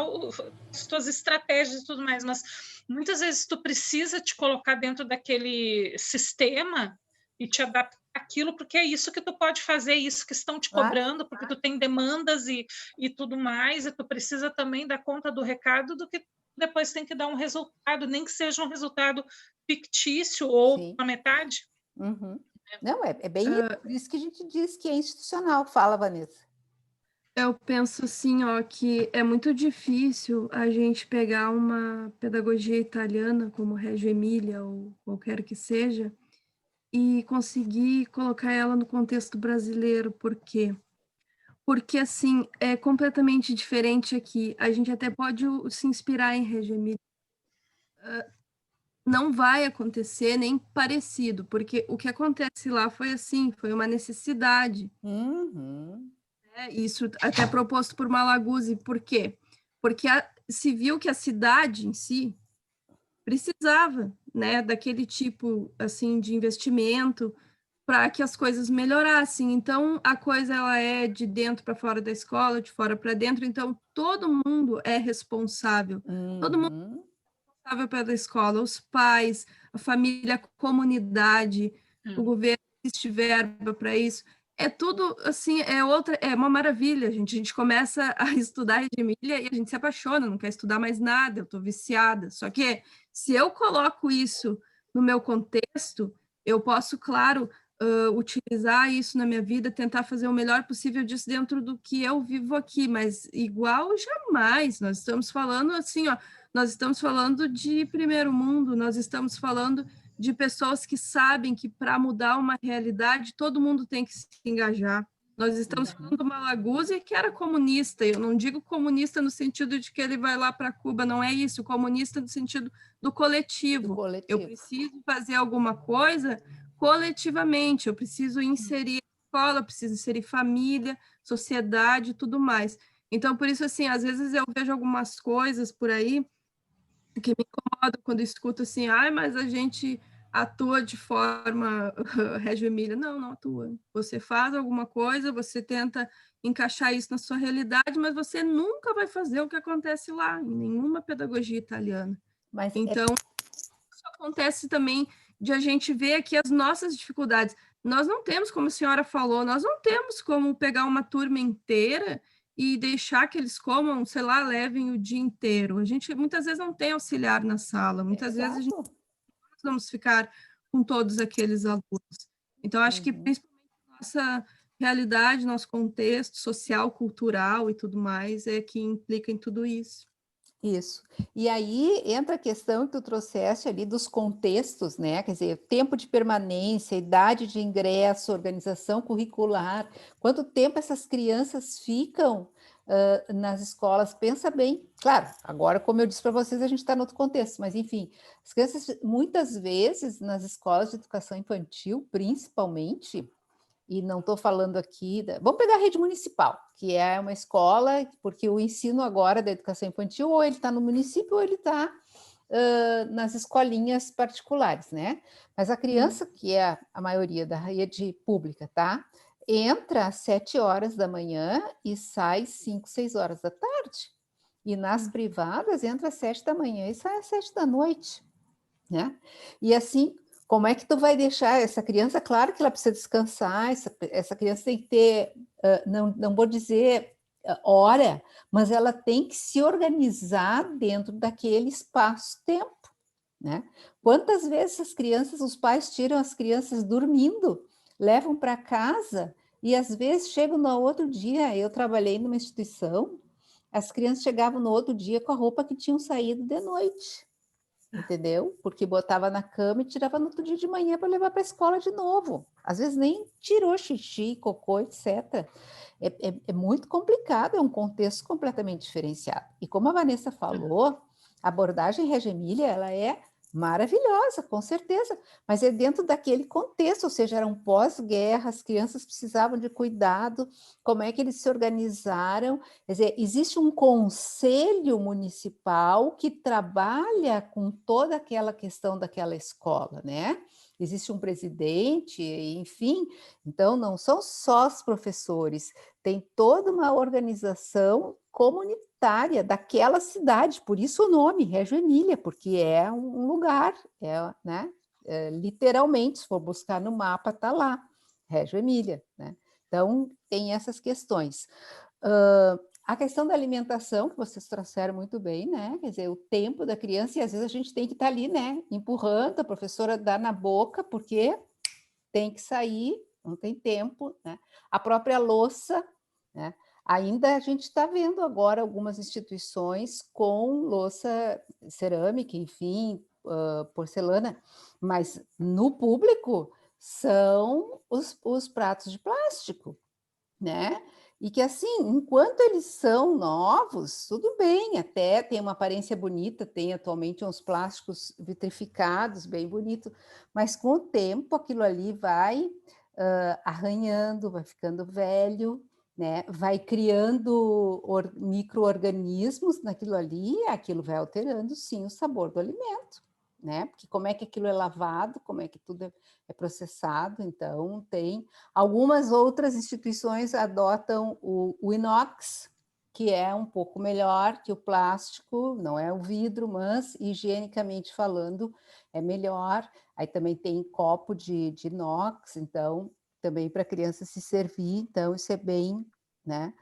as suas estratégias e tudo mais, mas muitas vezes tu precisa te colocar dentro daquele sistema e te adaptar àquilo, porque é isso que tu pode fazer, isso que estão te cobrando, porque tu tem demandas e tudo mais, e tu precisa também dar conta do recado, do que depois tem que dar um resultado, nem que seja um resultado fictício ou a metade. Uhum. Não, é bem por isso que a gente diz que é institucional. Fala, Vanessa. Eu penso assim, ó, que é muito difícil a gente pegar uma pedagogia italiana, como Reggio Emília ou qualquer que seja, e conseguir colocar ela no contexto brasileiro. Por quê? Porque, assim, é completamente diferente aqui. A gente até pode se inspirar em Reggio Emília. Não vai acontecer nem parecido, porque o que acontece lá foi assim, foi uma necessidade. Isso até proposto por Malaguzzi. Por quê? Porque se viu que a cidade em si precisava, né, daquele tipo assim de investimento para que as coisas melhorassem. Então a coisa ela é de dentro para fora da escola, de fora para dentro. Então todo mundo é responsável. Todo mundo é responsável pela escola, os pais, a família, a comunidade, o governo, existe verba para isso. É tudo, assim, é uma maravilha, gente. A gente começa a estudar Reggio Emília e a gente se apaixona, não quer estudar mais nada, eu estou viciada. Só que, se eu coloco isso no meu contexto, eu posso, claro, utilizar isso na minha vida, tentar fazer o melhor possível disso dentro do que eu vivo aqui, mas igual jamais. Nós estamos falando, assim, ó, nós estamos falando de primeiro mundo, nós estamos falando de pessoas que sabem que para mudar uma realidade todo mundo tem que se engajar. Nós estamos falando do Malaguzzi, que era comunista. Eu não digo comunista no sentido de que ele vai lá para Cuba, não é isso. Comunista no sentido do coletivo. Eu preciso fazer alguma coisa coletivamente. Eu preciso inserir escola, preciso inserir família, sociedade, tudo mais. Então, por isso, assim, às vezes eu vejo algumas coisas por aí que me incomoda quando escuto assim, mas a gente atua de forma Reggio Emília. Não atua. Você faz alguma coisa, você tenta encaixar isso na sua realidade, mas você nunca vai fazer o que acontece lá, em nenhuma pedagogia italiana. Então, isso acontece também de a gente ver aqui as nossas dificuldades. Nós não temos, como a senhora falou, nós não temos como pegar uma turma inteira e deixar que eles comam, sei lá, levem o dia inteiro. A gente muitas vezes não tem auxiliar na sala, muitas vezes a gente vamos ficar com todos aqueles alunos. Então, acho que principalmente nossa realidade, nosso contexto social, cultural e tudo mais é que implica em tudo isso. Isso. E aí entra a questão que tu trouxeste ali dos contextos, né? Quer dizer, tempo de permanência, idade de ingresso, organização curricular, quanto tempo essas crianças ficam nas escolas, pensa bem. Claro, agora, como eu disse para vocês, a gente está em outro contexto, mas enfim, as crianças, muitas vezes, nas escolas de educação infantil, principalmente, e não estou falando aqui... Vamos pegar a rede municipal, que é uma escola, porque o ensino agora da educação infantil, ou ele está no município, ou ele está nas escolinhas particulares, né? Mas a criança, que é a maioria da rede pública, tá? Entra às 7 horas da manhã e sai 5, 6 horas da tarde. E nas privadas entra às 7 da manhã e sai às 7 da noite, né? E assim... Como é que tu vai deixar essa criança? Claro que ela precisa descansar, essa criança tem que ter, não vou dizer hora, mas ela tem que se organizar dentro daquele espaço-tempo, né? Quantas vezes as crianças, os pais tiram as crianças dormindo, levam para casa e às vezes chegam no outro dia. Eu trabalhei numa instituição, as crianças chegavam no outro dia com a roupa que tinham saído de noite. Entendeu? Porque botava na cama e tirava no outro dia de manhã para levar para a escola de novo. Às vezes nem tirou xixi, cocô, etc. É muito complicado, é um contexto completamente diferenciado. E como a Vanessa falou, a abordagem Reggio Emília, ela é maravilhosa, com certeza, mas é dentro daquele contexto, ou seja, era um pós-guerra, as crianças precisavam de cuidado, como é que eles se organizaram? Quer dizer, existe um conselho municipal que trabalha com toda aquela questão daquela escola, né? Existe um presidente, enfim, então não são só os professores, tem toda uma organização comunitária daquela cidade, por isso o nome, Reggio Emília, porque é um lugar, né? literalmente, se for buscar no mapa, está lá, Reggio Emília, né? Então, tem essas questões. A questão da alimentação, que vocês trouxeram muito bem, né? Quer dizer, o tempo da criança, e às vezes a gente tem que estar ali, né? Empurrando, a professora dá na boca, porque tem que sair, não tem tempo, né? A própria louça, né? Ainda a gente está vendo agora algumas instituições com louça cerâmica, enfim, porcelana, mas no público são os pratos de plástico, né? E que, assim, enquanto eles são novos, tudo bem, até tem uma aparência bonita, tem atualmente uns plásticos vitrificados, bem bonito, mas com o tempo aquilo ali vai arranhando, vai ficando velho, né? Vai criando micro-organismos naquilo ali, e aquilo vai alterando, sim, o sabor do alimento, né? Porque como é que aquilo é lavado, como é que tudo é processado, então tem... Algumas outras instituições adotam o inox, que é um pouco melhor que o plástico, não é o vidro, mas higienicamente falando é melhor. Aí também tem copo de inox, então também para a criança se servir, então isso é bem, né?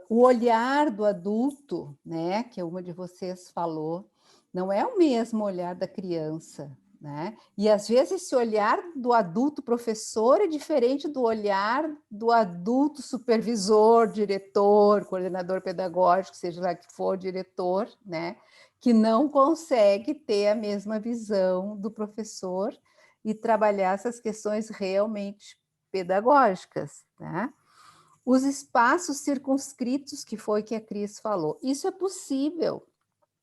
O olhar do adulto, né, que uma de vocês falou, não é o mesmo olhar da criança, né? E às vezes esse olhar do adulto professor é diferente do olhar do adulto supervisor, diretor, coordenador pedagógico, seja lá que for diretor, né? Que não consegue ter a mesma visão do professor e trabalhar essas questões realmente pedagógicas, né? Os espaços circunscritos, que foi que a Cris falou, isso é possível,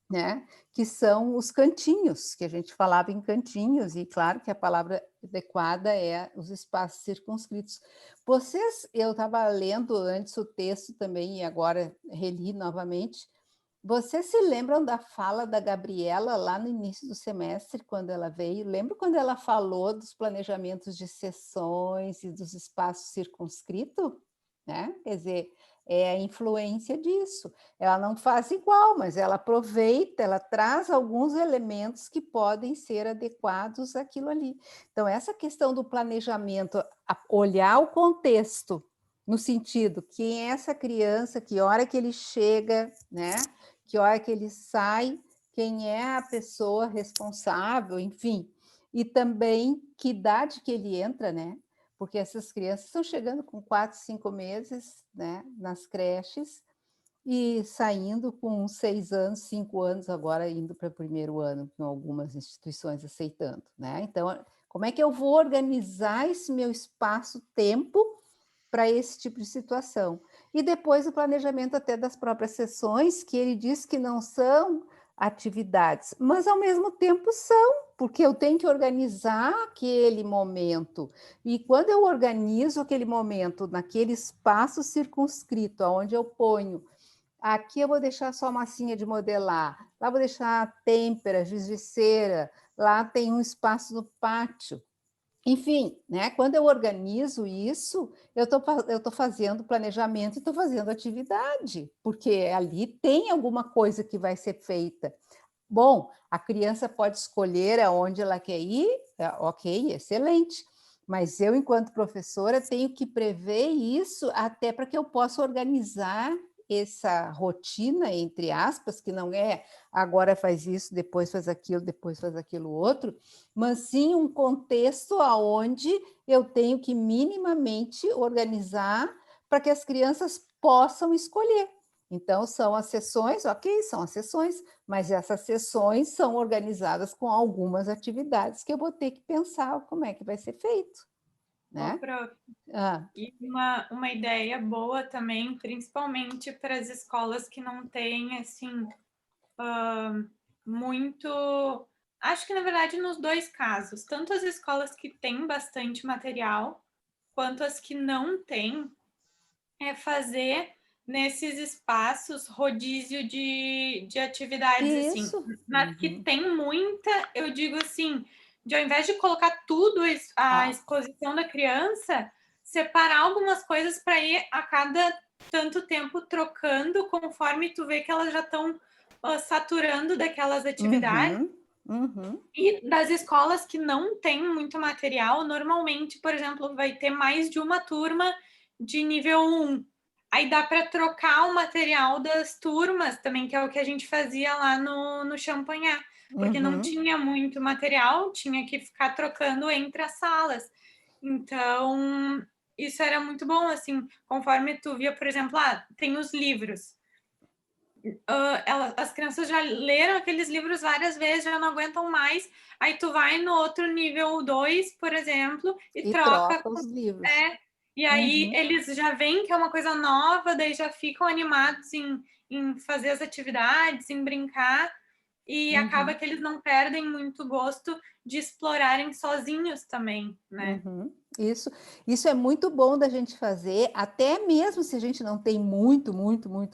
né? Que são os cantinhos, que a gente falava em cantinhos, e claro que a palavra adequada é os espaços circunscritos. Eu estava lendo antes o texto também, e agora reli novamente, vocês se lembram da fala da Gabriela lá no início do semestre, quando ela veio? Lembra quando ela falou dos planejamentos de sessões e dos espaços circunscritos? Né? Quer dizer, é a influência disso. Ela não faz igual, mas ela aproveita, ela traz alguns elementos que podem ser adequados àquilo ali. Então, essa questão do planejamento, olhar o contexto, no sentido, quem é essa criança, que hora que ele chega, né? Que hora que ele sai, quem é a pessoa responsável, enfim. E também que idade que ele entra, né? Porque essas crianças estão chegando com 4, 5 meses, né, nas creches, e saindo com 6 anos, 5 anos, agora indo para o primeiro ano, com algumas instituições aceitando, né? Então, como é que eu vou organizar esse meu espaço-tempo para esse tipo de situação? E depois o planejamento até das próprias sessões, que ele diz que não são atividades, mas ao mesmo tempo são, porque eu tenho que organizar aquele momento. E quando eu organizo aquele momento naquele espaço circunscrito, onde eu ponho, aqui eu vou deixar só massinha de modelar, lá vou deixar têmpera, giz de cera, lá tem um espaço no pátio. Enfim, né? Quando eu organizo isso, eu estou fazendo planejamento e estou fazendo atividade, porque ali tem alguma coisa que vai ser feita. Bom, a criança pode escolher aonde ela quer ir, ok, excelente, mas eu, enquanto professora, tenho que prever isso até para que eu possa organizar essa rotina, entre aspas, que não é agora faz isso, depois faz aquilo outro, mas sim um contexto onde eu tenho que minimamente organizar para que as crianças possam escolher. Então, são as sessões, ok, são as sessões, mas essas sessões são organizadas com algumas atividades que eu vou ter que pensar como é que vai ser feito. Né? E uma ideia boa também, principalmente para as escolas que não têm, assim, muito... Acho que, na verdade, nos dois casos, tanto as escolas que têm bastante material, quanto as que não têm, é fazer nesses espaços rodízio de atividades. Isso. Assim. Nas que tem muita, eu digo assim, de ao invés de colocar tudo à exposição da criança, separar algumas coisas para ir a cada tanto tempo trocando, conforme tu vê que elas já estão saturando daquelas atividades. Uhum. E das escolas que não tem muito material, normalmente, por exemplo, vai ter mais de uma turma de nível 1. Aí dá para trocar o material das turmas também, que é o que a gente fazia lá no Champagnat, porque não tinha muito material, tinha que ficar trocando entre as salas. Então, isso era muito bom, assim, conforme tu via, por exemplo, tem os livros. As crianças já leram aqueles livros várias vezes, já não aguentam mais. Aí tu vai no outro nível 2, por exemplo, e troca os livros. E aí eles já veem que é uma coisa nova, daí já ficam animados em fazer as atividades, em brincar, e acaba que eles não perdem muito gosto de explorarem sozinhos também, né? Isso é muito bom da gente fazer, até mesmo se a gente não tem muito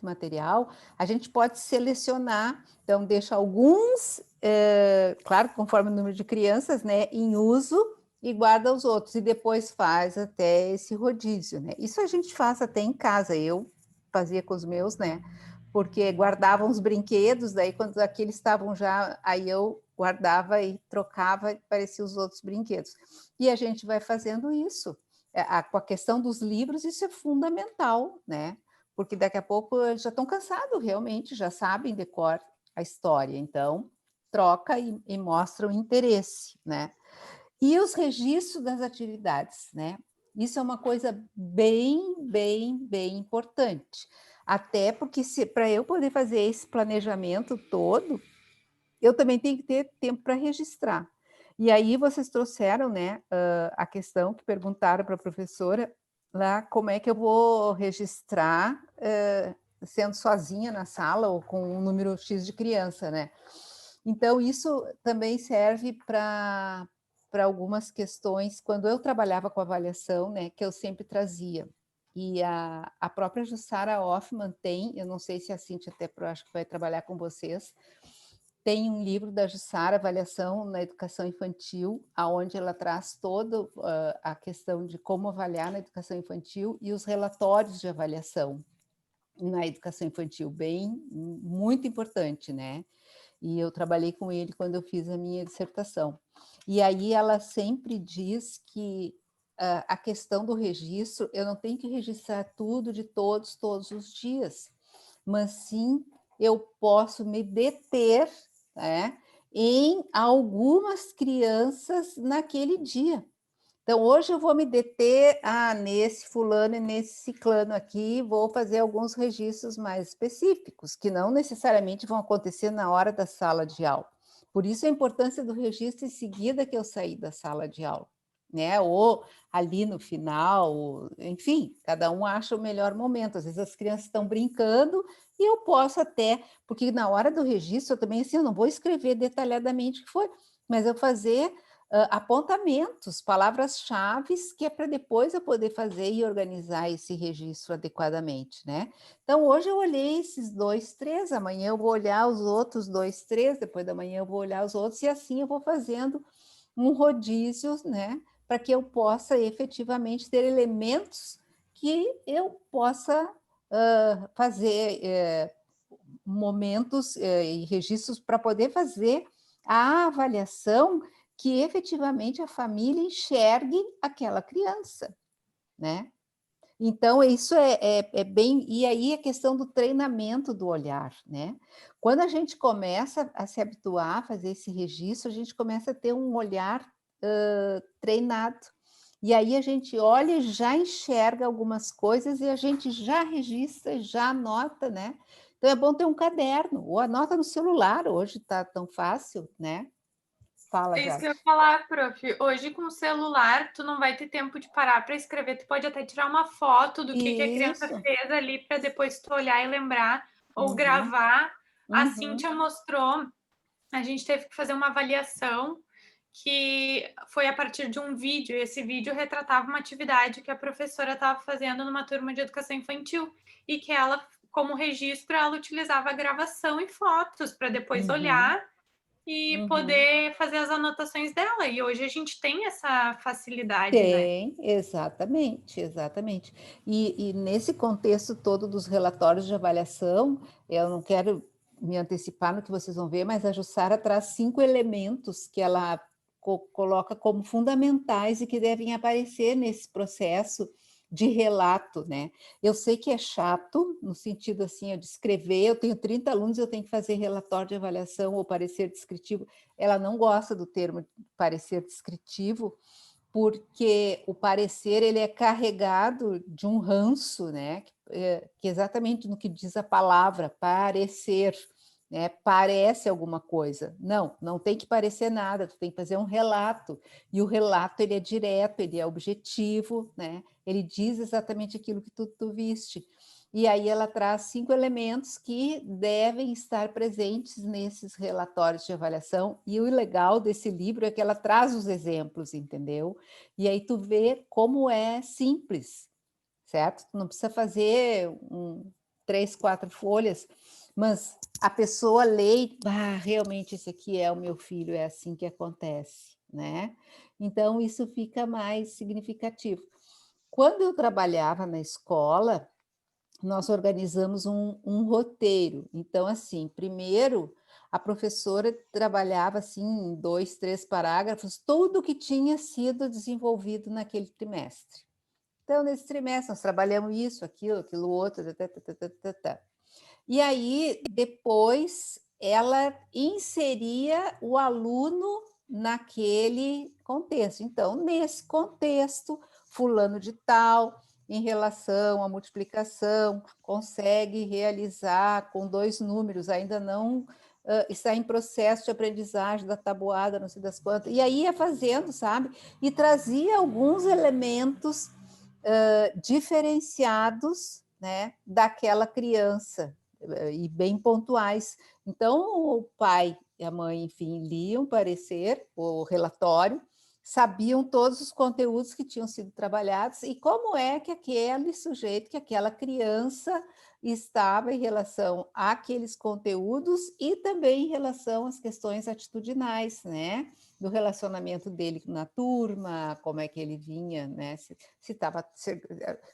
material, a gente pode selecionar, então deixa alguns, claro, conforme o número de crianças, né, em uso, e guarda os outros, e depois faz até esse rodízio, né? Isso a gente faz até em casa, eu fazia com os meus, né? Porque guardavam os brinquedos, daí quando aqueles estavam já, aí eu guardava e trocava e parecia os outros brinquedos. E a gente vai fazendo isso. Com a questão dos livros, isso é fundamental, né? Porque daqui a pouco já estão cansados, realmente, já sabem decor a história, então troca e mostra o interesse, né? E os registros das atividades, né? Isso é uma coisa bem importante. Até porque para eu poder fazer esse planejamento todo, eu também tenho que ter tempo para registrar. E aí vocês trouxeram, né, a questão que perguntaram para a professora lá, como é que eu vou registrar sendo sozinha na sala ou com um número X de criança, né? Então, isso também serve para algumas questões, quando eu trabalhava com avaliação, né, que eu sempre trazia. E a própria Jussara Hoffmann tem, eu não sei se a Cíntia até acho que vai trabalhar com vocês, tem um livro da Jussara, Avaliação na Educação Infantil, onde ela traz toda a questão de como avaliar na educação infantil e os relatórios de avaliação na educação infantil, muito importante, né? E eu trabalhei com ele quando eu fiz a minha dissertação. E aí ela sempre diz que a questão do registro, eu não tenho que registrar tudo de todos os dias, mas sim eu posso me deter, né, em algumas crianças naquele dia. Então, hoje eu vou me deter nesse fulano e nesse ciclano aqui, vou fazer alguns registros mais específicos, que não necessariamente vão acontecer na hora da sala de aula. Por isso a importância do registro em seguida que eu saí da sala de aula, né? Ou ali no final, enfim, cada um acha o melhor momento. Às vezes as crianças estão brincando e eu posso até, porque na hora do registro eu também, assim, eu não vou escrever detalhadamente o que foi, mas eu fazer apontamentos, palavras-chave, que é para depois eu poder fazer e organizar esse registro adequadamente, né? Então, hoje eu olhei esses 2, 3, amanhã eu vou olhar os outros 2, 3, depois da manhã eu vou olhar os outros, e assim eu vou fazendo um rodízio, né? Para que eu possa efetivamente ter elementos que eu possa fazer momentos e registros para poder fazer a avaliação que efetivamente a família enxergue aquela criança, né? Então, isso é bem... E aí a questão do treinamento do olhar, né? Quando a gente começa a se habituar a fazer esse registro, a gente começa a ter um olhar treinado. E aí a gente olha e já enxerga algumas coisas e a gente já registra, já anota, né? Então, é bom ter um caderno, ou anota no celular, hoje está tão fácil, né? Fala, é isso que eu ia falar, prof. Hoje, com o celular, tu não vai ter tempo de parar para escrever. Tu pode até tirar uma foto do que a criança fez ali para depois tu olhar e lembrar, ou gravar. A Cíntia mostrou, a gente teve que fazer uma avaliação que foi a partir de um vídeo. Esse vídeo retratava uma atividade que a professora estava fazendo numa turma de educação infantil e que ela, como registro, ela utilizava a gravação e fotos para depois olhar e poder fazer as anotações dela. E hoje a gente tem essa facilidade, tem, né? Exatamente. E nesse contexto todo dos relatórios de avaliação, eu não quero me antecipar no que vocês vão ver, mas a Jussara traz 5 elementos que ela coloca como fundamentais e que devem aparecer nesse processo de relato, né? Eu sei que é chato, no sentido assim, de escrever, eu tenho 30 alunos, eu tenho que fazer relatório de avaliação ou parecer descritivo. Ela não gosta do termo parecer descritivo, porque o parecer ele é carregado de um ranço, né? Que exatamente no que diz a palavra, parecer, né? Parece alguma coisa. Não, não tem que parecer nada, tu tem que fazer um relato, e o relato ele é direto, ele é objetivo, né? Ele diz exatamente aquilo que tu viste. E aí ela traz 5 elementos que devem estar presentes nesses relatórios de avaliação, e o legal desse livro é que ela traz os exemplos, entendeu? E aí tu vê como é simples, certo? Tu não precisa fazer 3, 4 folhas, mas a pessoa lê e, realmente esse aqui é o meu filho, é assim que acontece, né? Então isso fica mais significativo. Quando eu trabalhava na escola, nós organizamos um roteiro. Então, assim, primeiro, a professora trabalhava assim, em 2, 3 parágrafos, tudo que tinha sido desenvolvido naquele trimestre. Então, nesse trimestre, nós trabalhamos isso, aquilo outro, E aí, depois, ela inseria o aluno naquele contexto. Então, nesse contexto, fulano de tal, em relação à multiplicação, consegue realizar com 2 números, ainda não está em processo de aprendizagem da tabuada, não sei das quantas, e aí ia fazendo, sabe? E trazia alguns elementos diferenciados, né, daquela criança, e bem pontuais. Então, o pai e a mãe, enfim, liam o parecer, o relatório, sabiam todos os conteúdos que tinham sido trabalhados e como é que aquele sujeito, que aquela criança estava em relação àqueles conteúdos e também em relação às questões atitudinais, né? Do relacionamento dele na turma, como é que ele vinha, né? Se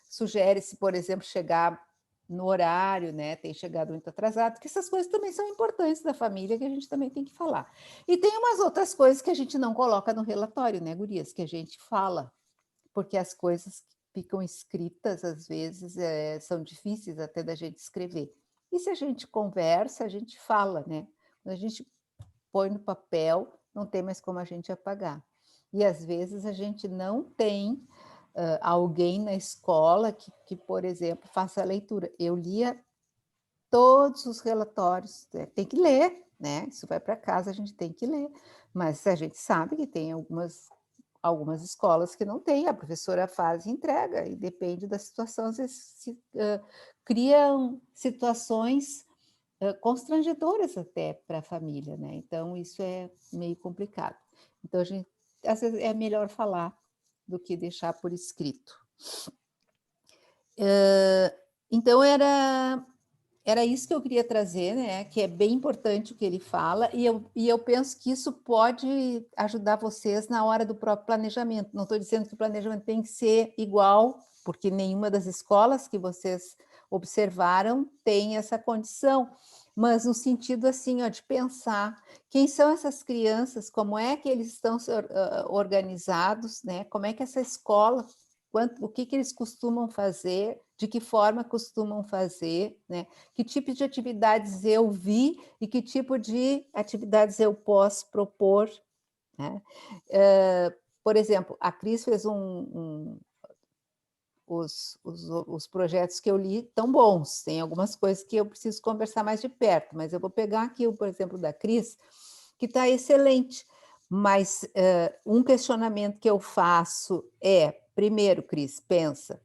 sugere-se, por exemplo, chegar no horário, né? Tem chegado muito atrasado, porque essas coisas também são importantes da família, que a gente também tem que falar. E tem umas outras coisas que a gente não coloca no relatório, né, gurias? Que a gente fala, porque as coisas que ficam escritas, às vezes, são difíceis até da gente escrever. E se a gente conversa, a gente fala, né? Quando a gente põe no papel, não tem mais como a gente apagar. E, às vezes, a gente não tem alguém na escola que, por exemplo, faça a leitura. Eu lia todos os relatórios, tem que ler, né? Isso vai para casa, a gente tem que ler. Mas a gente sabe que tem algumas escolas que não tem, a professora faz e entrega, e depende da situação, às vezes criam situações constrangedoras até para a família, né? Então, isso é meio complicado. Então, às vezes é melhor falar do que deixar por escrito. Então, era isso que eu queria trazer, né? Que é bem importante o que ele fala, e eu penso que isso pode ajudar vocês na hora do próprio planejamento. Não estou dizendo que o planejamento tem que ser igual, porque nenhuma das escolas que vocês observaram tem essa condição, mas no sentido assim, de pensar quem são essas crianças, como é que eles estão organizados, né? Como é que essa escola, o que eles costumam fazer, de que forma costumam fazer, né? Que tipo de atividades eu vi e que tipo de atividades eu posso propor, né? Por exemplo, a Cris fez os projetos que eu li tão bons, tem algumas coisas que eu preciso conversar mais de perto, mas eu vou pegar aqui, por exemplo, da Cris, que está excelente, mas um questionamento que eu faço é, primeiro, Cris, pensa,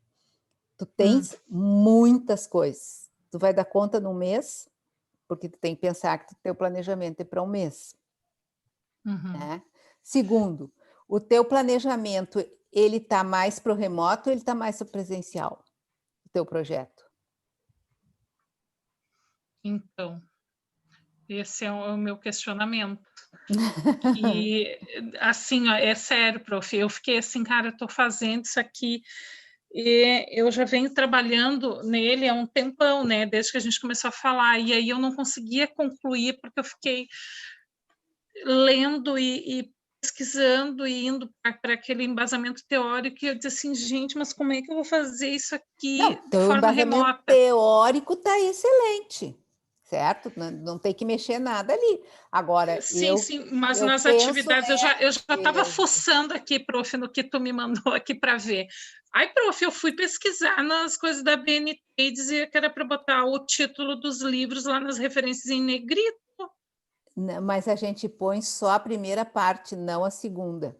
tu tens muitas coisas, tu vai dar conta num mês, porque tu tem que pensar que o teu planejamento é para um mês. Né? Segundo, o teu planejamento, ele está mais para o remoto ou ele está mais para o presencial, o teu projeto? Então, esse é o meu questionamento. E, assim, é sério, prof, eu fiquei assim, cara, eu estou fazendo isso aqui, E eu já venho trabalhando nele há um tempão, né? Desde que a gente começou a falar. E aí eu não conseguia concluir, porque eu fiquei lendo e pesquisando e indo para aquele embasamento teórico, e eu disse assim, gente, mas como é que eu vou fazer isso aqui de forma remota? Teórico está excelente, certo? Não tem que mexer nada ali. Agora, sim, mas nas atividades eu já estava fuçando aqui, prof, no que tu me mandou aqui para ver. Aí, prof, eu fui pesquisar nas coisas da BNT e dizia que era para botar o título dos livros lá nas referências em negrito. Mas a gente põe só a primeira parte, não a segunda.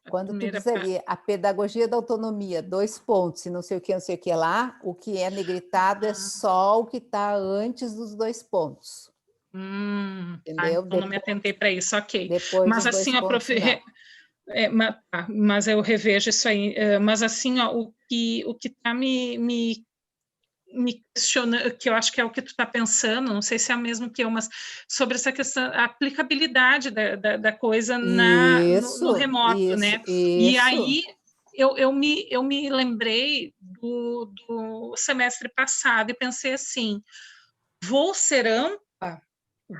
Quando tu diz ali, a pedagogia da autonomia, 2 pontos, e não sei o que lá, o que é negritado é só o que está antes dos 2 pontos. Entendeu? Então não me atentei para isso, ok. Depois mas assim, ó, prof, mas eu revejo isso aí. Mas assim, ó, o que está me questionando, que eu acho que é o que tu está pensando, não sei se é o mesmo que eu, mas sobre essa questão, a aplicabilidade da coisa no remoto, né? E aí eu me lembrei do semestre passado e pensei assim, vou ser ampla,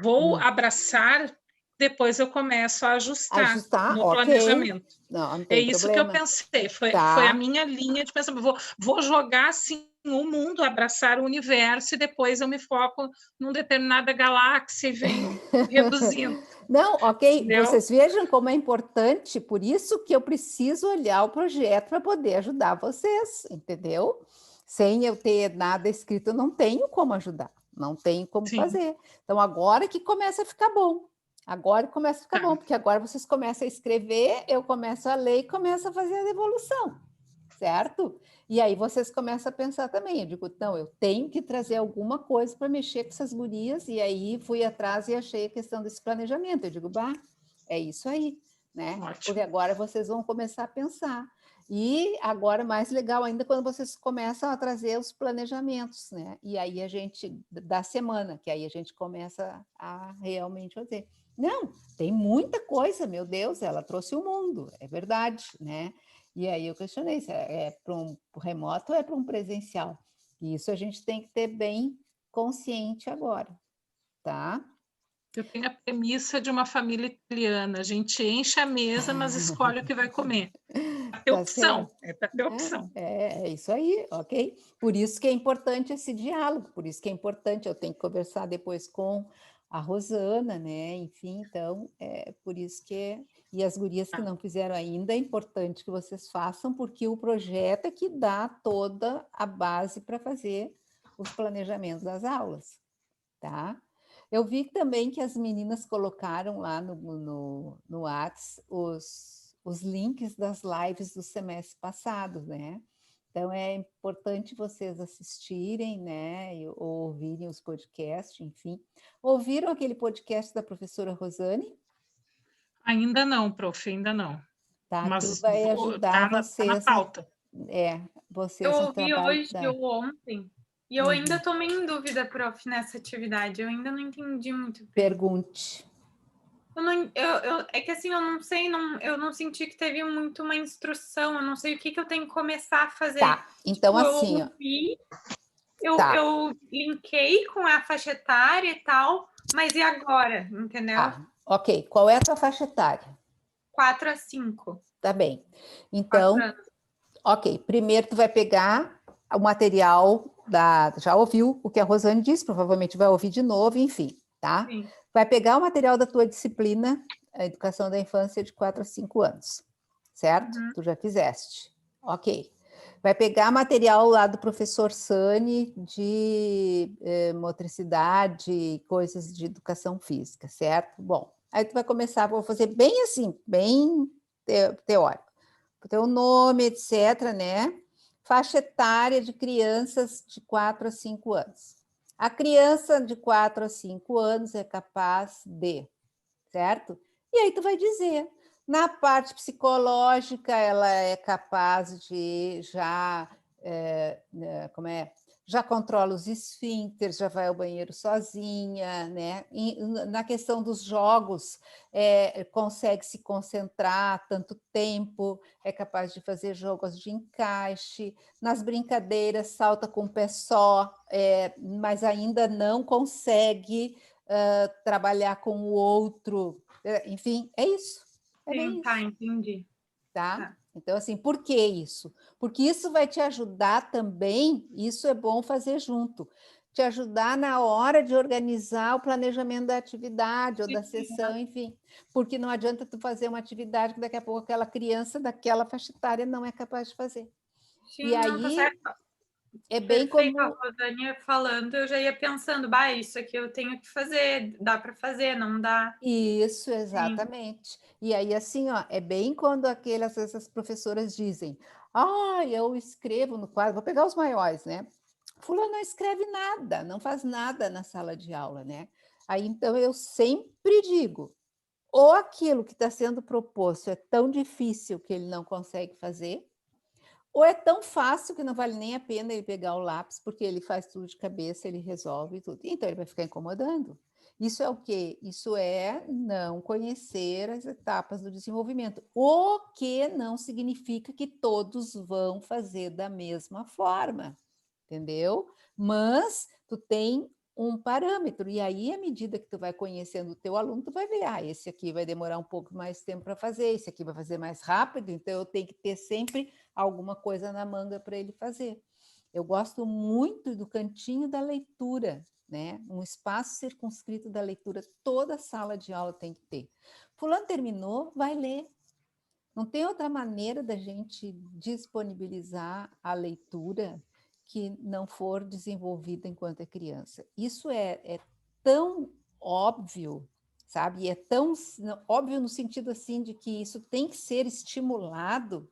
vou abraçar, depois eu começo a ajustar no planejamento. Não é isso problema. Que eu pensei, foi a minha linha de pensamento. Vou jogar assim o mundo, abraçar o universo, e depois eu me foco numa determinada galáxia e venho reduzindo. Não, ok. Entendeu? Vocês vejam como é importante, por isso que eu preciso olhar o projeto para poder ajudar vocês, entendeu? Sem eu ter nada escrito, eu não tenho como ajudar, não tenho como fazer. Então, agora que começa a ficar bom. Agora começa a ficar bom, porque agora vocês começam a escrever, eu começo a ler e começo a fazer a devolução, certo? E aí vocês começam a pensar também, eu digo, não, eu tenho que trazer alguma coisa para mexer com essas gurias, e aí fui atrás e achei a questão desse planejamento, eu digo, é isso aí, né? Ótimo. Porque agora vocês vão começar a pensar. E agora, mais legal ainda, quando vocês começam a trazer os planejamentos, né? E aí a gente, da semana, que aí a gente começa a realmente fazer. Não, tem muita coisa, meu Deus, ela trouxe o mundo, é verdade, né? E aí eu questionei, se é para um remoto ou é para um presencial? E isso a gente tem que ter bem consciente agora, tá? Eu tenho a premissa de uma família italiana, a gente enche a mesa, mas escolhe o que vai comer. Para ter opção, para ter opção. É isso aí, ok? Por isso que é importante esse diálogo, por isso que é importante, eu tenho que conversar depois com a Rosana, né? Enfim, então, é por isso que... E as gurias que não fizeram ainda, é importante que vocês façam, porque o projeto é que dá toda a base para fazer os planejamentos das aulas, tá? Eu vi também que as meninas colocaram lá no Whats os links das lives do semestre passado, né? Então, é importante vocês assistirem, né, ou ouvirem os podcasts, enfim. Ouviram aquele podcast da professora Rosane? Ainda não, prof, ainda não. Tá, mas vai ajudar vocês. Tá na pauta. Vocês eu ouvi hoje ou ontem, e eu ainda estou meio em dúvida, prof, nessa atividade. Eu ainda não entendi muito bem. Pergunte. É que assim, eu não sei, eu não senti que teve muito uma instrução, eu não sei o que eu tenho que começar a fazer. Tá, então tipo, assim... Eu linkei com a faixa etária e tal, mas e agora, entendeu? Ok, qual é a tua faixa etária? 4 a 5. Tá bem, então, ok, primeiro tu vai pegar o material já ouviu o que a Rosane disse, provavelmente vai ouvir de novo, enfim, tá? Sim. Vai pegar o material da tua disciplina, a Educação da Infância de 4 a 5 anos, certo? Tu já fizeste, ok. Vai pegar material lá do professor Sani de motricidade, coisas de educação física, certo? Bom, aí tu vai começar, vou fazer bem assim, bem teórico. O teu nome, etc., né? Faixa etária de crianças de 4 a 5 anos. A criança de 4 a 5 anos é capaz de, certo? E aí tu vai dizer, na parte psicológica, ela é capaz de já já controla os esfíncteres, já vai ao banheiro sozinha, né? E na questão dos jogos, consegue se concentrar tanto tempo, é capaz de fazer jogos de encaixe, nas brincadeiras salta com o pé só, mas ainda não consegue trabalhar com o outro, enfim, é isso. Sim, tá, entendi. Tá? Então, assim, por que isso? Porque isso vai te ajudar também, isso é bom fazer junto, te ajudar na hora de organizar o planejamento da atividade ou da sessão, enfim. Porque não adianta tu fazer uma atividade que daqui a pouco aquela criança daquela faixa etária não é capaz de fazer. Sim, e não, aí tá certo. é bem como... A Rosânia falando, eu já ia pensando, isso aqui eu tenho que fazer, dá para fazer, não dá? Isso, exatamente. Sim. E aí, assim, ó, é bem quando essas professoras dizem, eu escrevo no quadro, vou pegar os maiores, né? Fulano não escreve nada, não faz nada na sala de aula, né? Aí, então, eu sempre digo, ou aquilo que está sendo proposto é tão difícil que ele não consegue fazer, ou é tão fácil que não vale nem a pena ele pegar o lápis, porque ele faz tudo de cabeça, ele resolve tudo. Então, ele vai ficar incomodando. Isso é o quê? Isso é não conhecer as etapas do desenvolvimento, o que não significa que todos vão fazer da mesma forma, entendeu? Mas tu tem um parâmetro, e aí, à medida que tu vai conhecendo o teu aluno, tu vai ver, esse aqui vai demorar um pouco mais tempo para fazer, esse aqui vai fazer mais rápido, então eu tenho que ter sempre alguma coisa na manga para ele fazer. Eu gosto muito do cantinho da leitura, né? Um espaço circunscrito da leitura, toda sala de aula tem que ter. Fulano terminou, vai ler. Não tem outra maneira da gente disponibilizar a leitura que não for desenvolvida enquanto é criança. Isso é tão óbvio, sabe? E é tão óbvio no sentido assim de que isso tem que ser estimulado.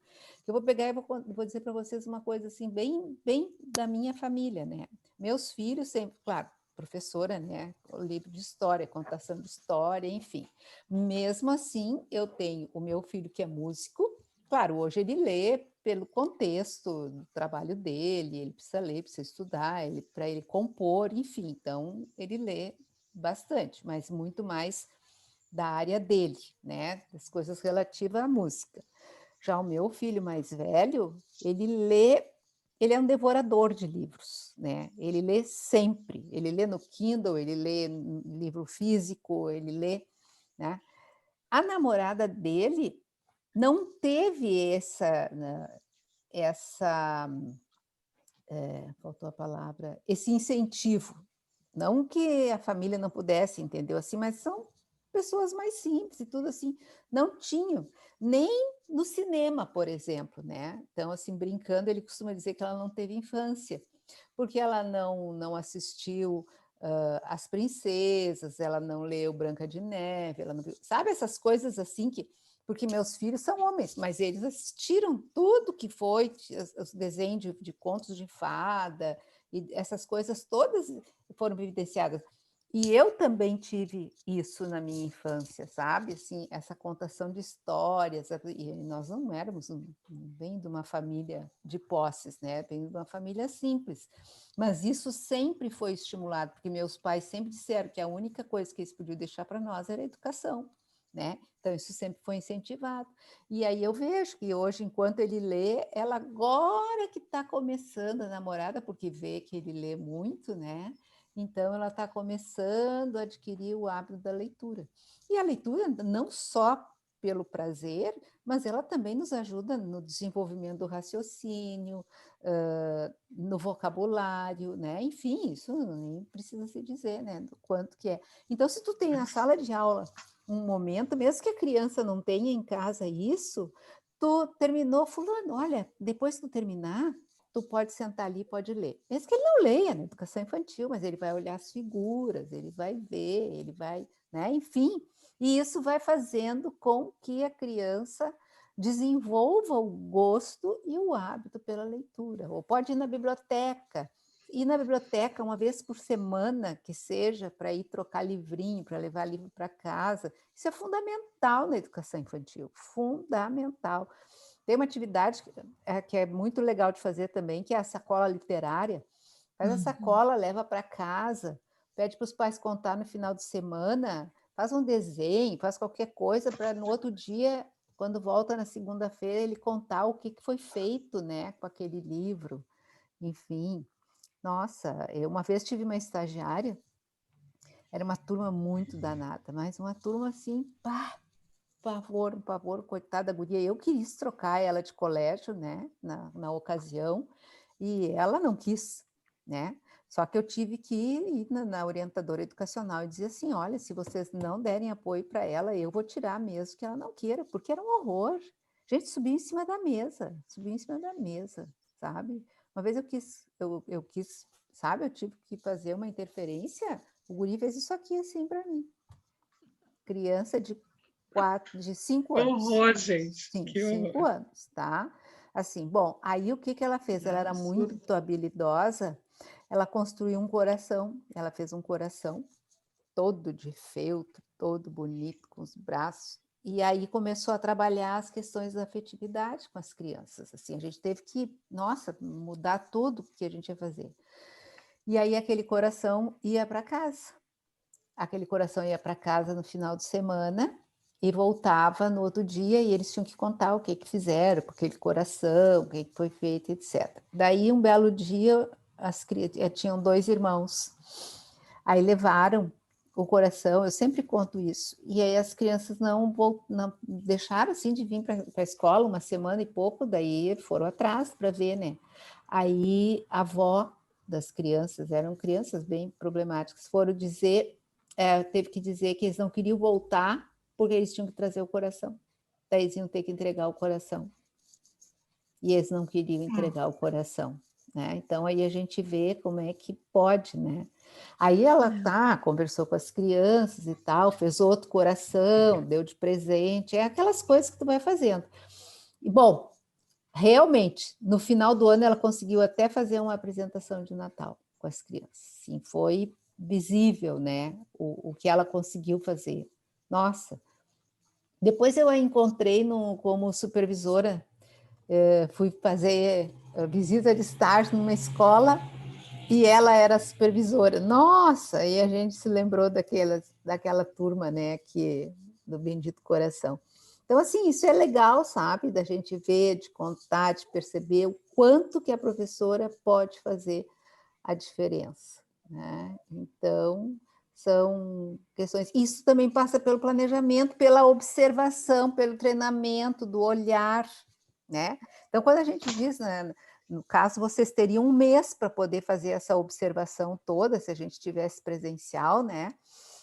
Eu vou pegar e vou dizer para vocês uma coisa assim bem da minha família, né? Meus filhos sempre, claro, professora, né? O livro de história, contação de história, enfim. Mesmo assim, eu tenho o meu filho que é músico. Claro, hoje ele lê pelo contexto do trabalho dele, ele precisa ler, precisa estudar, para ele compor, enfim. Então, ele lê bastante, mas muito mais da área dele, né? Das coisas relativas à música. Já o meu filho mais velho, ele é um devorador de livros, né? Ele lê sempre, ele lê no Kindle, ele lê livro físico, ele lê, né? A namorada dele não teve faltou a palavra, esse incentivo. Não que a família não pudesse, entendeu? Assim, mas são pessoas mais simples e tudo assim, não tinham, nem no cinema, por exemplo, né? Então, assim, brincando, ele costuma dizer que ela não teve infância, porque ela não assistiu As Princesas, ela não leu Branca de Neve, ela não viu, sabe essas coisas assim que... Porque meus filhos são homens, mas eles assistiram tudo que foi os desenhos de contos de fada, e essas coisas todas foram evidenciadas. E eu também tive isso na minha infância, sabe? Assim, essa contação de histórias. E nós não éramos bem de uma família de posses, né? Bem de uma família simples. Mas isso sempre foi estimulado, porque meus pais sempre disseram que a única coisa que eles podiam deixar para nós era a educação, né? Então, isso sempre foi incentivado. E aí eu vejo que hoje, enquanto ele lê, ela agora que está começando a namorada, porque vê que ele lê muito, né? Então, ela está começando a adquirir o hábito da leitura. E a leitura não só pelo prazer, mas ela também nos ajuda no desenvolvimento do raciocínio, no vocabulário, né? Enfim, isso nem precisa se dizer, né? Do quanto que é. Então, se tu tem na sala de aula um momento, mesmo que a criança não tenha em casa isso, tu terminou, fulano, olha, depois que tu terminar, tu pode sentar ali e pode ler. Mesmo que ele não leia na educação infantil, mas ele vai olhar as figuras, ele vai ver, ele vai, né? Enfim, e isso vai fazendo com que a criança desenvolva o gosto e o hábito pela leitura. Ou pode ir na biblioteca, uma vez por semana, que seja, para ir trocar livrinho, para levar livro para casa. Isso é fundamental na educação infantil, fundamental. Tem uma atividade que é muito legal de fazer também, que é a sacola literária. Faz a sacola, leva para casa, pede para os pais contar no final de semana, faz um desenho, faz qualquer coisa para no outro dia, quando volta na segunda-feira, ele contar o que foi feito, né, com aquele livro. Enfim, nossa, eu uma vez tive uma estagiária, era uma turma muito danada, mas uma turma assim, pá, um pavor, coitada da guria. Eu quis trocar ela de colégio, né, na ocasião, e ela não quis, né? Só que eu tive que ir na orientadora educacional e dizer assim, olha, se vocês não derem apoio para ela, eu vou tirar mesmo que ela não queira, porque era um horror. Gente, subiu em cima da mesa, sabe? Uma vez eu quis, sabe, eu tive que fazer uma interferência, o guri fez isso aqui assim para mim. Criança de 5 anos. Horror, gente. Sim, que 5 horror. anos, tá? Assim, bom, aí o que ela fez? Ela era muito habilidosa, ela construiu um coração, ela fez um coração todo de feltro, todo bonito, com os braços, e aí começou a trabalhar as questões da afetividade com as crianças, assim, a gente teve que, nossa, mudar tudo que a gente ia fazer. E aí aquele coração ia para casa. Aquele coração ia para casa no final de semana e voltava no outro dia e eles tinham que contar o que fizeram com aquele coração, o que foi feito, etc. Daí, um belo dia, tinham 2 irmãos. Aí levaram o coração, eu sempre conto isso, e aí as crianças não deixaram assim de vir para a escola uma semana e pouco, daí foram atrás para ver, né? Aí a avó das crianças, eram crianças bem problemáticas, foram dizer, teve que dizer que eles não queriam voltar porque eles tinham que trazer o coração, daí eles iam ter que entregar o coração, e eles não queriam entregar o coração, né? Então aí a gente vê como é que pode, né? Aí ela conversou com as crianças e tal, fez outro coração, deu de presente, é aquelas coisas que tu vai fazendo. E, bom, realmente, no final do ano ela conseguiu até fazer uma apresentação de Natal com as crianças. Sim, foi visível, né, o que ela conseguiu fazer. Nossa! Depois eu a encontrei como supervisora, fui fazer visita de estágio numa escola, e ela era supervisora. Nossa, e a gente se lembrou daquela turma, né, do Bendito Coração. Então, assim, isso é legal, sabe, da gente ver, de contar, de perceber o quanto que a professora pode fazer a diferença, né? Então, são questões... Isso também passa pelo planejamento, pela observação, pelo treinamento, do olhar, né? Então, quando a gente diz, né, no caso, vocês teriam 1 mês para poder fazer essa observação toda, se a gente tivesse presencial, né?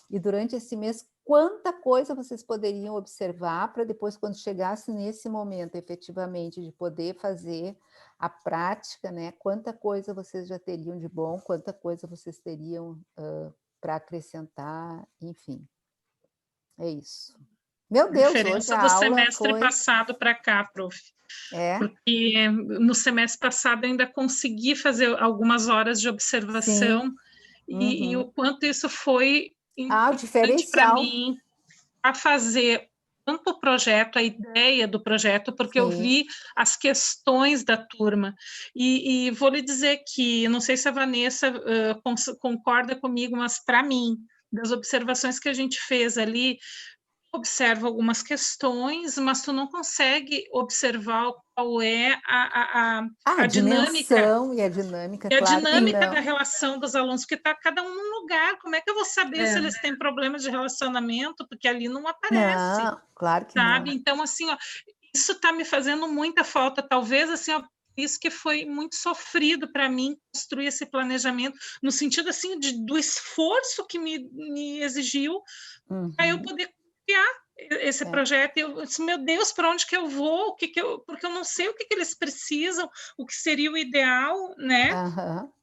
E durante esse mês, quanta coisa vocês poderiam observar para depois, quando chegasse nesse momento, efetivamente, de poder fazer a prática, né? Quanta coisa vocês já teriam de bom, quanta coisa vocês teriam para acrescentar, enfim. É isso. Meu Deus, diferença hoje a do aula semestre foi... passado para cá, prof. Porque no semestre passado ainda consegui fazer algumas horas de observação e o quanto isso foi importante para mim a fazer tanto o projeto, a ideia do projeto, porque eu vi as questões da turma. E vou lhe dizer que, não sei se a Vanessa concorda comigo, mas para mim, das observações que a gente fez ali, observa algumas questões, mas tu não consegue observar qual é a dinâmica. E a dinâmica, e a claro, dinâmica da relação dos alunos, porque está cada um num lugar. Como é que eu vou saber se eles têm problemas de relacionamento? Porque ali não aparece. Não, claro que sabe? não. Então, assim, ó, isso está me fazendo muita falta. Talvez, assim, ó, isso que foi muito sofrido para mim construir esse planejamento, no sentido, assim, do esforço que me exigiu para eu poder esse projeto, eu disse, meu Deus, para onde que eu vou? Porque eu não sei o que eles precisam, o que seria o ideal, né?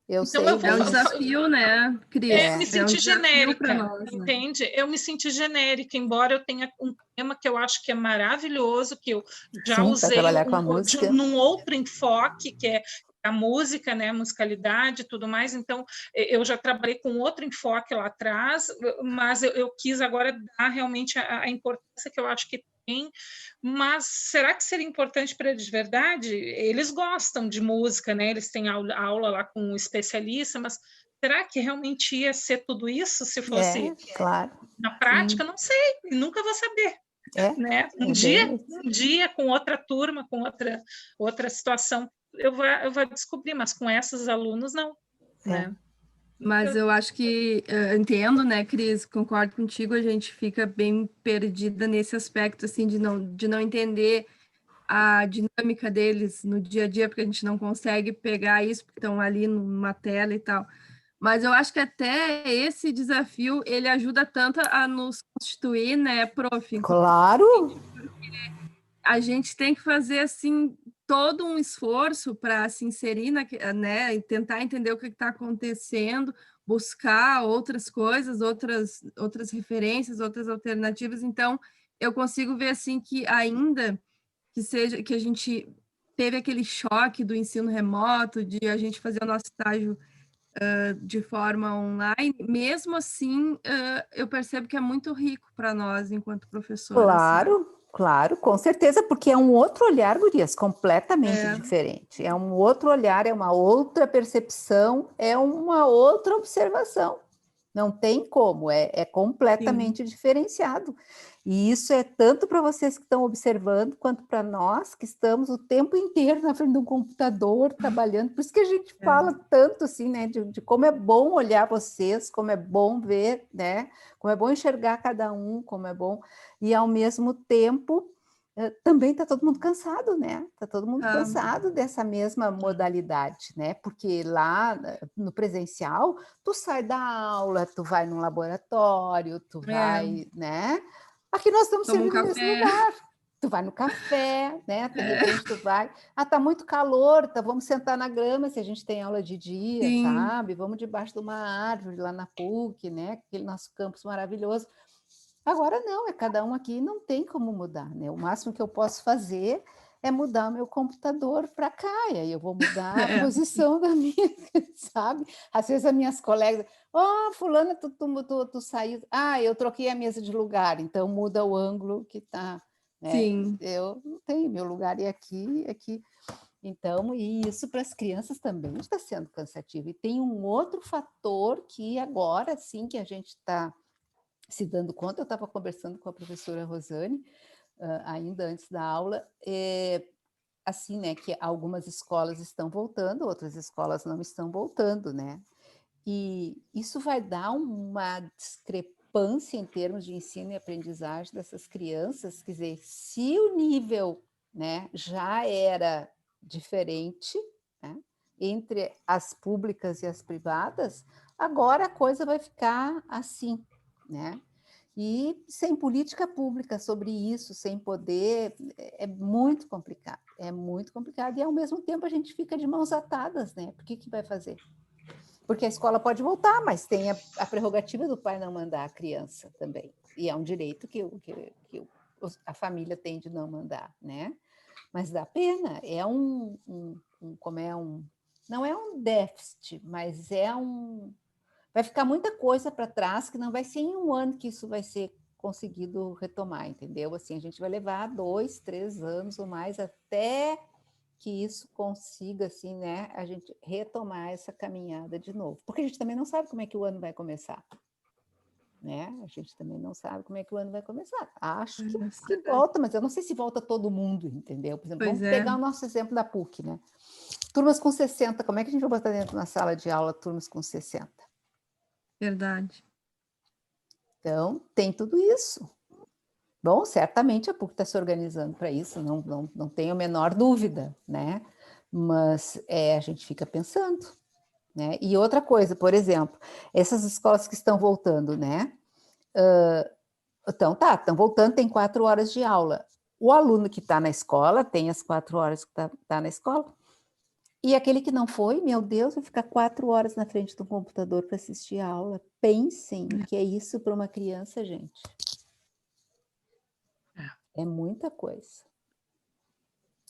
Então, é um desafio, né, Cris? Me senti genérica, nós, entende? Né? Eu me senti genérica, embora eu tenha tema que eu acho que é maravilhoso, que eu já Sim, usei trabalhar com a música. num outro enfoque, que é a música, né, a musicalidade e tudo mais. Então, eu já trabalhei com outro enfoque lá atrás, mas eu quis agora dar realmente a importância que eu acho que tem. Mas será que seria importante para eles de verdade? Eles gostam de música, né? Eles têm aula lá com um especialista, mas será que realmente ia ser tudo isso se fosse claro. na prática? Sim. Não sei, nunca vou saber. Né? Um dia com outra turma, com outra situação, eu vou descobrir, mas com esses alunos, não. Né? Mas eu acho que, entendo, né, Cris, concordo contigo, a gente fica bem perdida nesse aspecto, assim, de não entender a dinâmica deles no dia a dia, porque a gente não consegue pegar isso, porque estão ali numa tela e tal. Mas eu acho que até esse desafio, ele ajuda tanto a nos constituir, né, prof? Claro! A gente tem que fazer, assim, todo um esforço para se inserir, né, e tentar entender o que está acontecendo, buscar outras coisas, outras referências, outras alternativas. Então, eu consigo ver, assim, que ainda que a gente teve aquele choque do ensino remoto, de a gente fazer o nosso estágio de forma online, mesmo assim, eu percebo que é muito rico para nós, enquanto professores. Claro, sabe? Claro, com certeza, porque é um outro olhar, gurias, completamente diferente. É um outro olhar, é uma outra percepção, é uma outra observação. Não tem como, é completamente diferenciado. E isso é tanto para vocês que estão observando, quanto para nós que estamos o tempo inteiro na frente de um computador, trabalhando. Por isso que a gente fala tanto assim, né, de como é bom olhar vocês, como é bom ver, né, como é bom enxergar cada um, como é bom. E, ao mesmo tempo, também está todo mundo cansado, né? Está todo mundo cansado dessa mesma modalidade, né? Porque lá no presencial, tu sai da aula, tu vai num laboratório, tu vai, né? Aqui nós estamos sempre no mesmo lugar. Tu vai no café, né? De repente tu vai... tá muito calor, vamos sentar na grama se a gente tem aula de dia, sabe? Vamos debaixo de uma árvore lá na PUC, né? Aquele nosso campus maravilhoso. Agora não, cada um aqui não tem como mudar, né? O máximo que eu posso fazer é mudar o meu computador para cá, e aí eu vou mudar a posição da minha, sabe? Às vezes as minhas colegas, fulana, tu saiu, eu troquei a mesa de lugar, então muda o ângulo que tá, né? Sim. Eu não tenho, meu lugar é aqui. Então, e isso para as crianças também está sendo cansativo. E tem um outro fator que agora, sim, que a gente está se dando conta, eu estava conversando com a professora Rosane, ainda antes da aula, assim, né, que algumas escolas estão voltando, outras escolas não estão voltando, né? E isso vai dar uma discrepância em termos de ensino e aprendizagem dessas crianças, quer dizer, se o nível, né, já era diferente, né, entre as públicas e as privadas, agora a coisa vai ficar assim, né? E sem política pública sobre isso, sem poder, é muito complicado, e ao mesmo tempo a gente fica de mãos atadas, né? Por que vai fazer? Porque a escola pode voltar, mas tem a prerrogativa do pai não mandar a criança também, e é um direito que a família tem de não mandar, né? Mas dá pena, não é um déficit, mas vai ficar muita coisa para trás que não vai ser em um ano que isso vai ser conseguido retomar, entendeu? Assim, a gente vai levar 2, 3 anos ou mais até que isso consiga, assim, né, a gente retomar essa caminhada de novo. Porque a gente também não sabe como é que o ano vai começar, né? A gente também não sabe como é que o ano vai começar. Acho que volta, mas eu não sei se volta todo mundo, entendeu? Por exemplo, vamos pegar o nosso exemplo da PUC, né? Turmas com 60, como é que a gente vai botar dentro da sala de aula turmas com 60? Verdade. Então, tem tudo isso. Bom, certamente a PUC está se organizando para isso, não tenho a menor dúvida, né? Mas a gente fica pensando, né? E outra coisa, por exemplo, essas escolas que estão voltando, né? Estão voltando, tem 4 horas de aula. O aluno que está na escola tem as 4 horas que está na escola. E aquele que não foi, meu Deus, vai ficar 4 horas na frente do computador para assistir a aula. Pensem o que é isso para uma criança, gente. É muita coisa.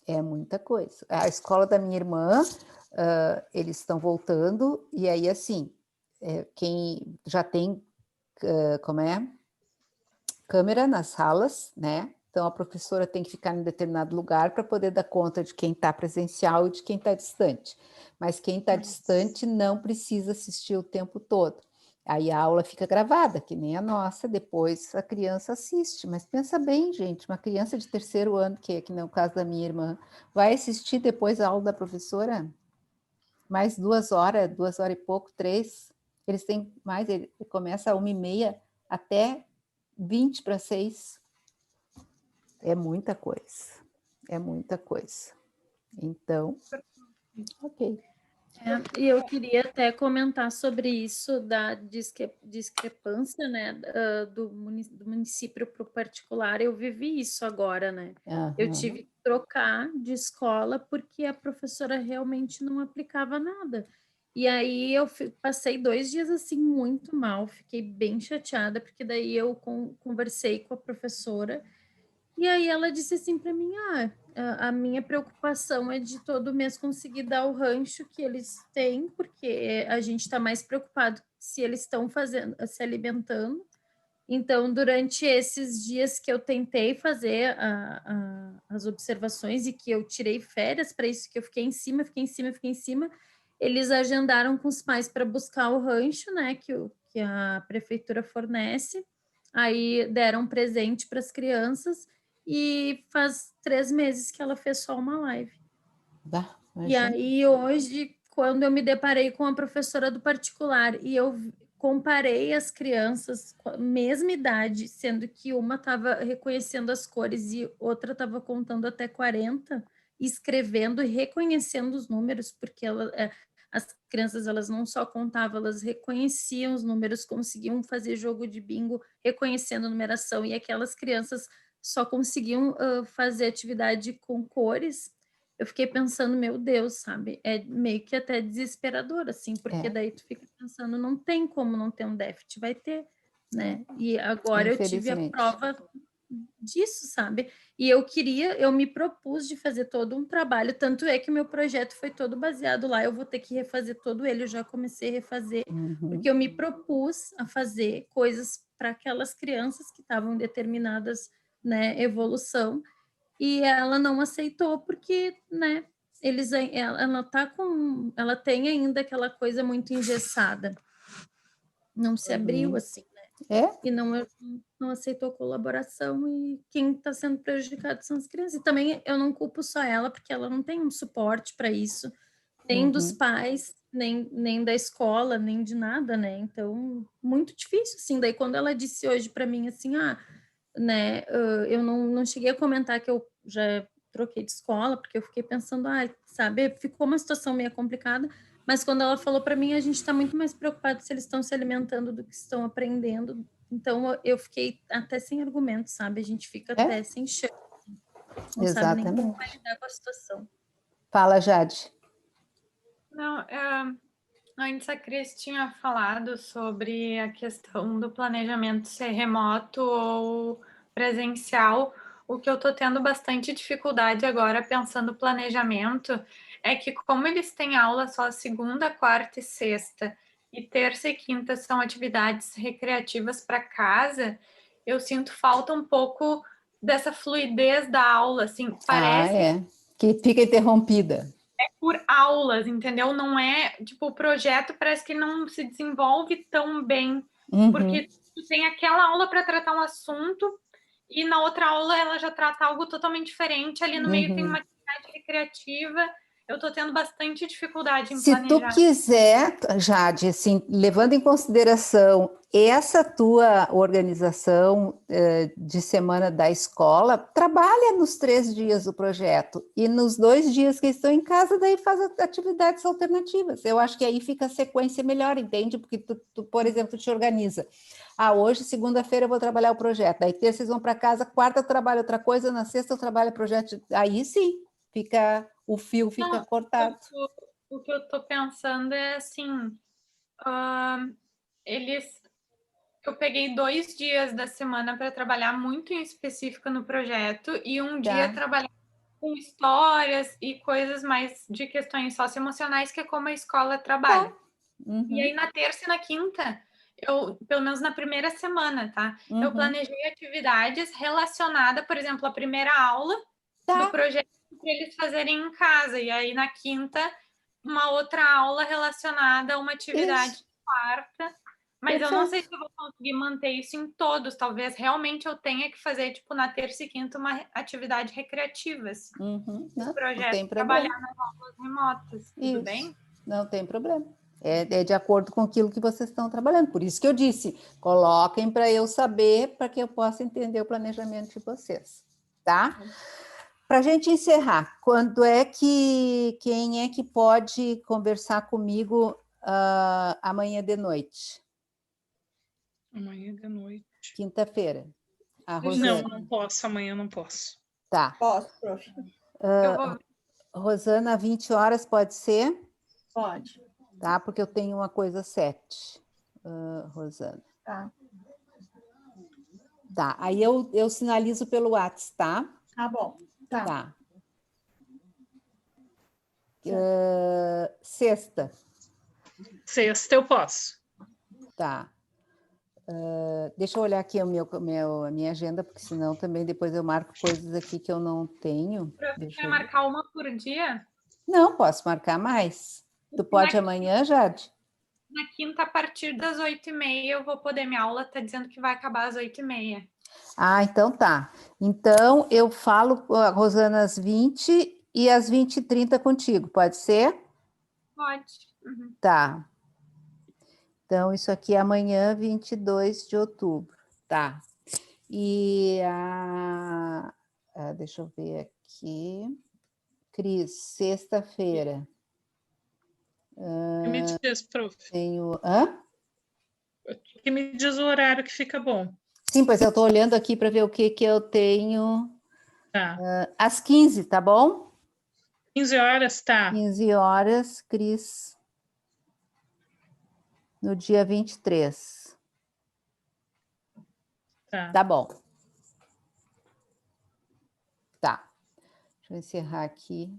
É muita coisa. A escola da minha irmã, eles estão voltando, e aí, assim, quem já tem, câmera nas salas, né? Então, a professora tem que ficar em determinado lugar para poder dar conta de quem está presencial e de quem está distante. Mas quem está distante não precisa assistir o tempo todo. Aí a aula fica gravada, que nem a nossa, depois a criança assiste. Mas pensa bem, gente, uma criança de 3º ano, que é o caso da minha irmã, vai assistir depois a aula da professora? Mais 2 horas, 2 horas e pouco, 3. Eles têm mais, ele começa às 1h30 até 5:50. É muita coisa. É muita coisa. Então, ok. E eu queria até comentar sobre isso da discrepância, né, do município para o particular. Eu vivi isso agora, né? Eu tive que trocar de escola porque a professora realmente não aplicava nada. E aí eu passei 2 dias assim muito mal, fiquei bem chateada, porque daí eu conversei com a professora. E aí ela disse assim para mim, a minha preocupação é de todo mês conseguir dar o rancho que eles têm, porque a gente está mais preocupado se eles estão se alimentando. Então, durante esses dias que eu tentei fazer as observações e que eu tirei férias para isso, que eu fiquei em cima, eles agendaram com os pais para buscar o rancho, né, que a prefeitura fornece. Aí deram um presente para as crianças e faz 3 meses que ela fez só uma live. E aí, hoje, quando eu me deparei com a professora do particular e eu comparei as crianças com a mesma idade, sendo que uma estava reconhecendo as cores e outra estava contando até 40, escrevendo e reconhecendo os números, porque as crianças elas não só contavam, elas reconheciam os números, conseguiam fazer jogo de bingo reconhecendo a numeração, e aquelas crianças só conseguiam fazer atividade com cores. Eu fiquei pensando, meu Deus, sabe? É meio que até desesperador, assim, porque daí tu fica pensando, não tem como não ter um déficit, vai ter, né? E agora eu tive a prova disso, sabe? E eu me propus de fazer todo um trabalho, tanto é que o meu projeto foi todo baseado lá, eu vou ter que refazer todo ele, eu já comecei a refazer, porque eu me propus a fazer coisas para aquelas crianças que estavam em determinadas, né, evolução, e ela não aceitou porque, né, ela tem ainda aquela coisa muito engessada, não se abriu assim, né? E não aceitou colaboração, e quem está sendo prejudicado são as crianças. E também eu não culpo só ela, porque ela não tem um suporte para isso, nem dos pais, nem da escola, nem de nada, né? Então, muito difícil, assim. Daí, quando ela disse hoje para mim assim, né, eu não cheguei a comentar que eu já troquei de escola, porque eu fiquei pensando, sabe, ficou uma situação meio complicada, mas quando ela falou para mim, a gente está muito mais preocupado se eles estão se alimentando do que estão aprendendo. Então, eu fiquei até sem argumentos, sabe? A gente fica até sem chão. Não sabe nem como vai lidar com a situação. Fala, Jade. Não, antes a Cris tinha falado sobre a questão do planejamento ser remoto ou presencial. O que eu estou tendo bastante dificuldade agora, pensando no planejamento, é que como eles têm aula só segunda, quarta e sexta, e terça e quinta são atividades recreativas para casa, eu sinto falta um pouco dessa fluidez da aula, assim, parece que fica interrompida. É por aulas, entendeu? Não é, tipo, o projeto parece que não se desenvolve tão bem, porque tu tem aquela aula para tratar um assunto e na outra aula ela já trata algo totalmente diferente, ali no meio tem uma atividade recreativa. Eu tô tendo bastante dificuldade em planejar. Se tu quiser, Jade, assim, levando em consideração essa tua organização de semana da escola, trabalha nos 3 dias do projeto e nos 2 dias que estão em casa, daí faz atividades alternativas. Eu acho que aí fica a sequência melhor, entende? Porque tu, por exemplo, te organiza. Hoje, segunda-feira, eu vou trabalhar o projeto, daí terça vocês vão para casa, quarta eu trabalho outra coisa, na sexta eu trabalho o projeto. Aí sim, o fio fica cortado. O que eu estou pensando é assim, Eu peguei 2 dias da semana para trabalhar muito em específico no projeto e um dia trabalhar com histórias e coisas mais de questões socioemocionais, que é como a escola trabalha. E aí, na terça e na quinta, pelo menos na primeira semana, tá? Eu planejei atividades relacionadas, por exemplo, a primeira aula do projeto para eles fazerem em casa. E aí, na quinta, uma outra aula relacionada a uma atividade quarta. Mas eu não sei se eu vou conseguir manter isso em todos. Talvez realmente eu tenha que fazer, tipo, na terça e quinta, uma atividade recreativa. Assim, não projeto, tem trabalhar problema. nas aulas remotas. Tudo bem? Não tem problema. É de acordo com aquilo que vocês estão trabalhando. Por isso que eu disse, coloquem para eu saber, para que eu possa entender o planejamento de vocês, tá? Para a gente encerrar, quem é que pode conversar comigo amanhã de noite? Amanhã de noite. Quinta-feira. A Rosana. Não posso, amanhã não posso. Tá. Posso, prof. Rosana, 20 horas pode ser? Pode. Tá, porque eu tenho uma coisa 7, Rosana. Tá, aí eu sinalizo pelo WhatsApp, tá? Tá bom. Tá. Sexta. Sexta eu posso. Tá. Deixa eu olhar aqui a minha agenda, porque senão também depois eu marco coisas aqui que eu não tenho. Você quer marcar uma por dia? Não, posso marcar mais. Tu pode amanhã, Jade? Na quinta, a partir das 8h30, eu vou poder. Minha aula está dizendo que vai acabar às 8h30. Ah, então tá. Então eu falo, Rosana, às 20 e às 20h30 contigo, pode ser? Pode. Tá. Então, isso aqui é amanhã, 22 de outubro. Tá. E deixa eu ver aqui. Cris, sexta-feira. Que me diz, prof? Tenho. Que me diz o horário que fica bom. Sim, pois eu estou olhando aqui para ver o que eu tenho. Tá. Às 15, tá bom? 15 horas, tá. 15 horas, Cris. No dia 23. Tá bom. Tá. Deixa eu encerrar aqui.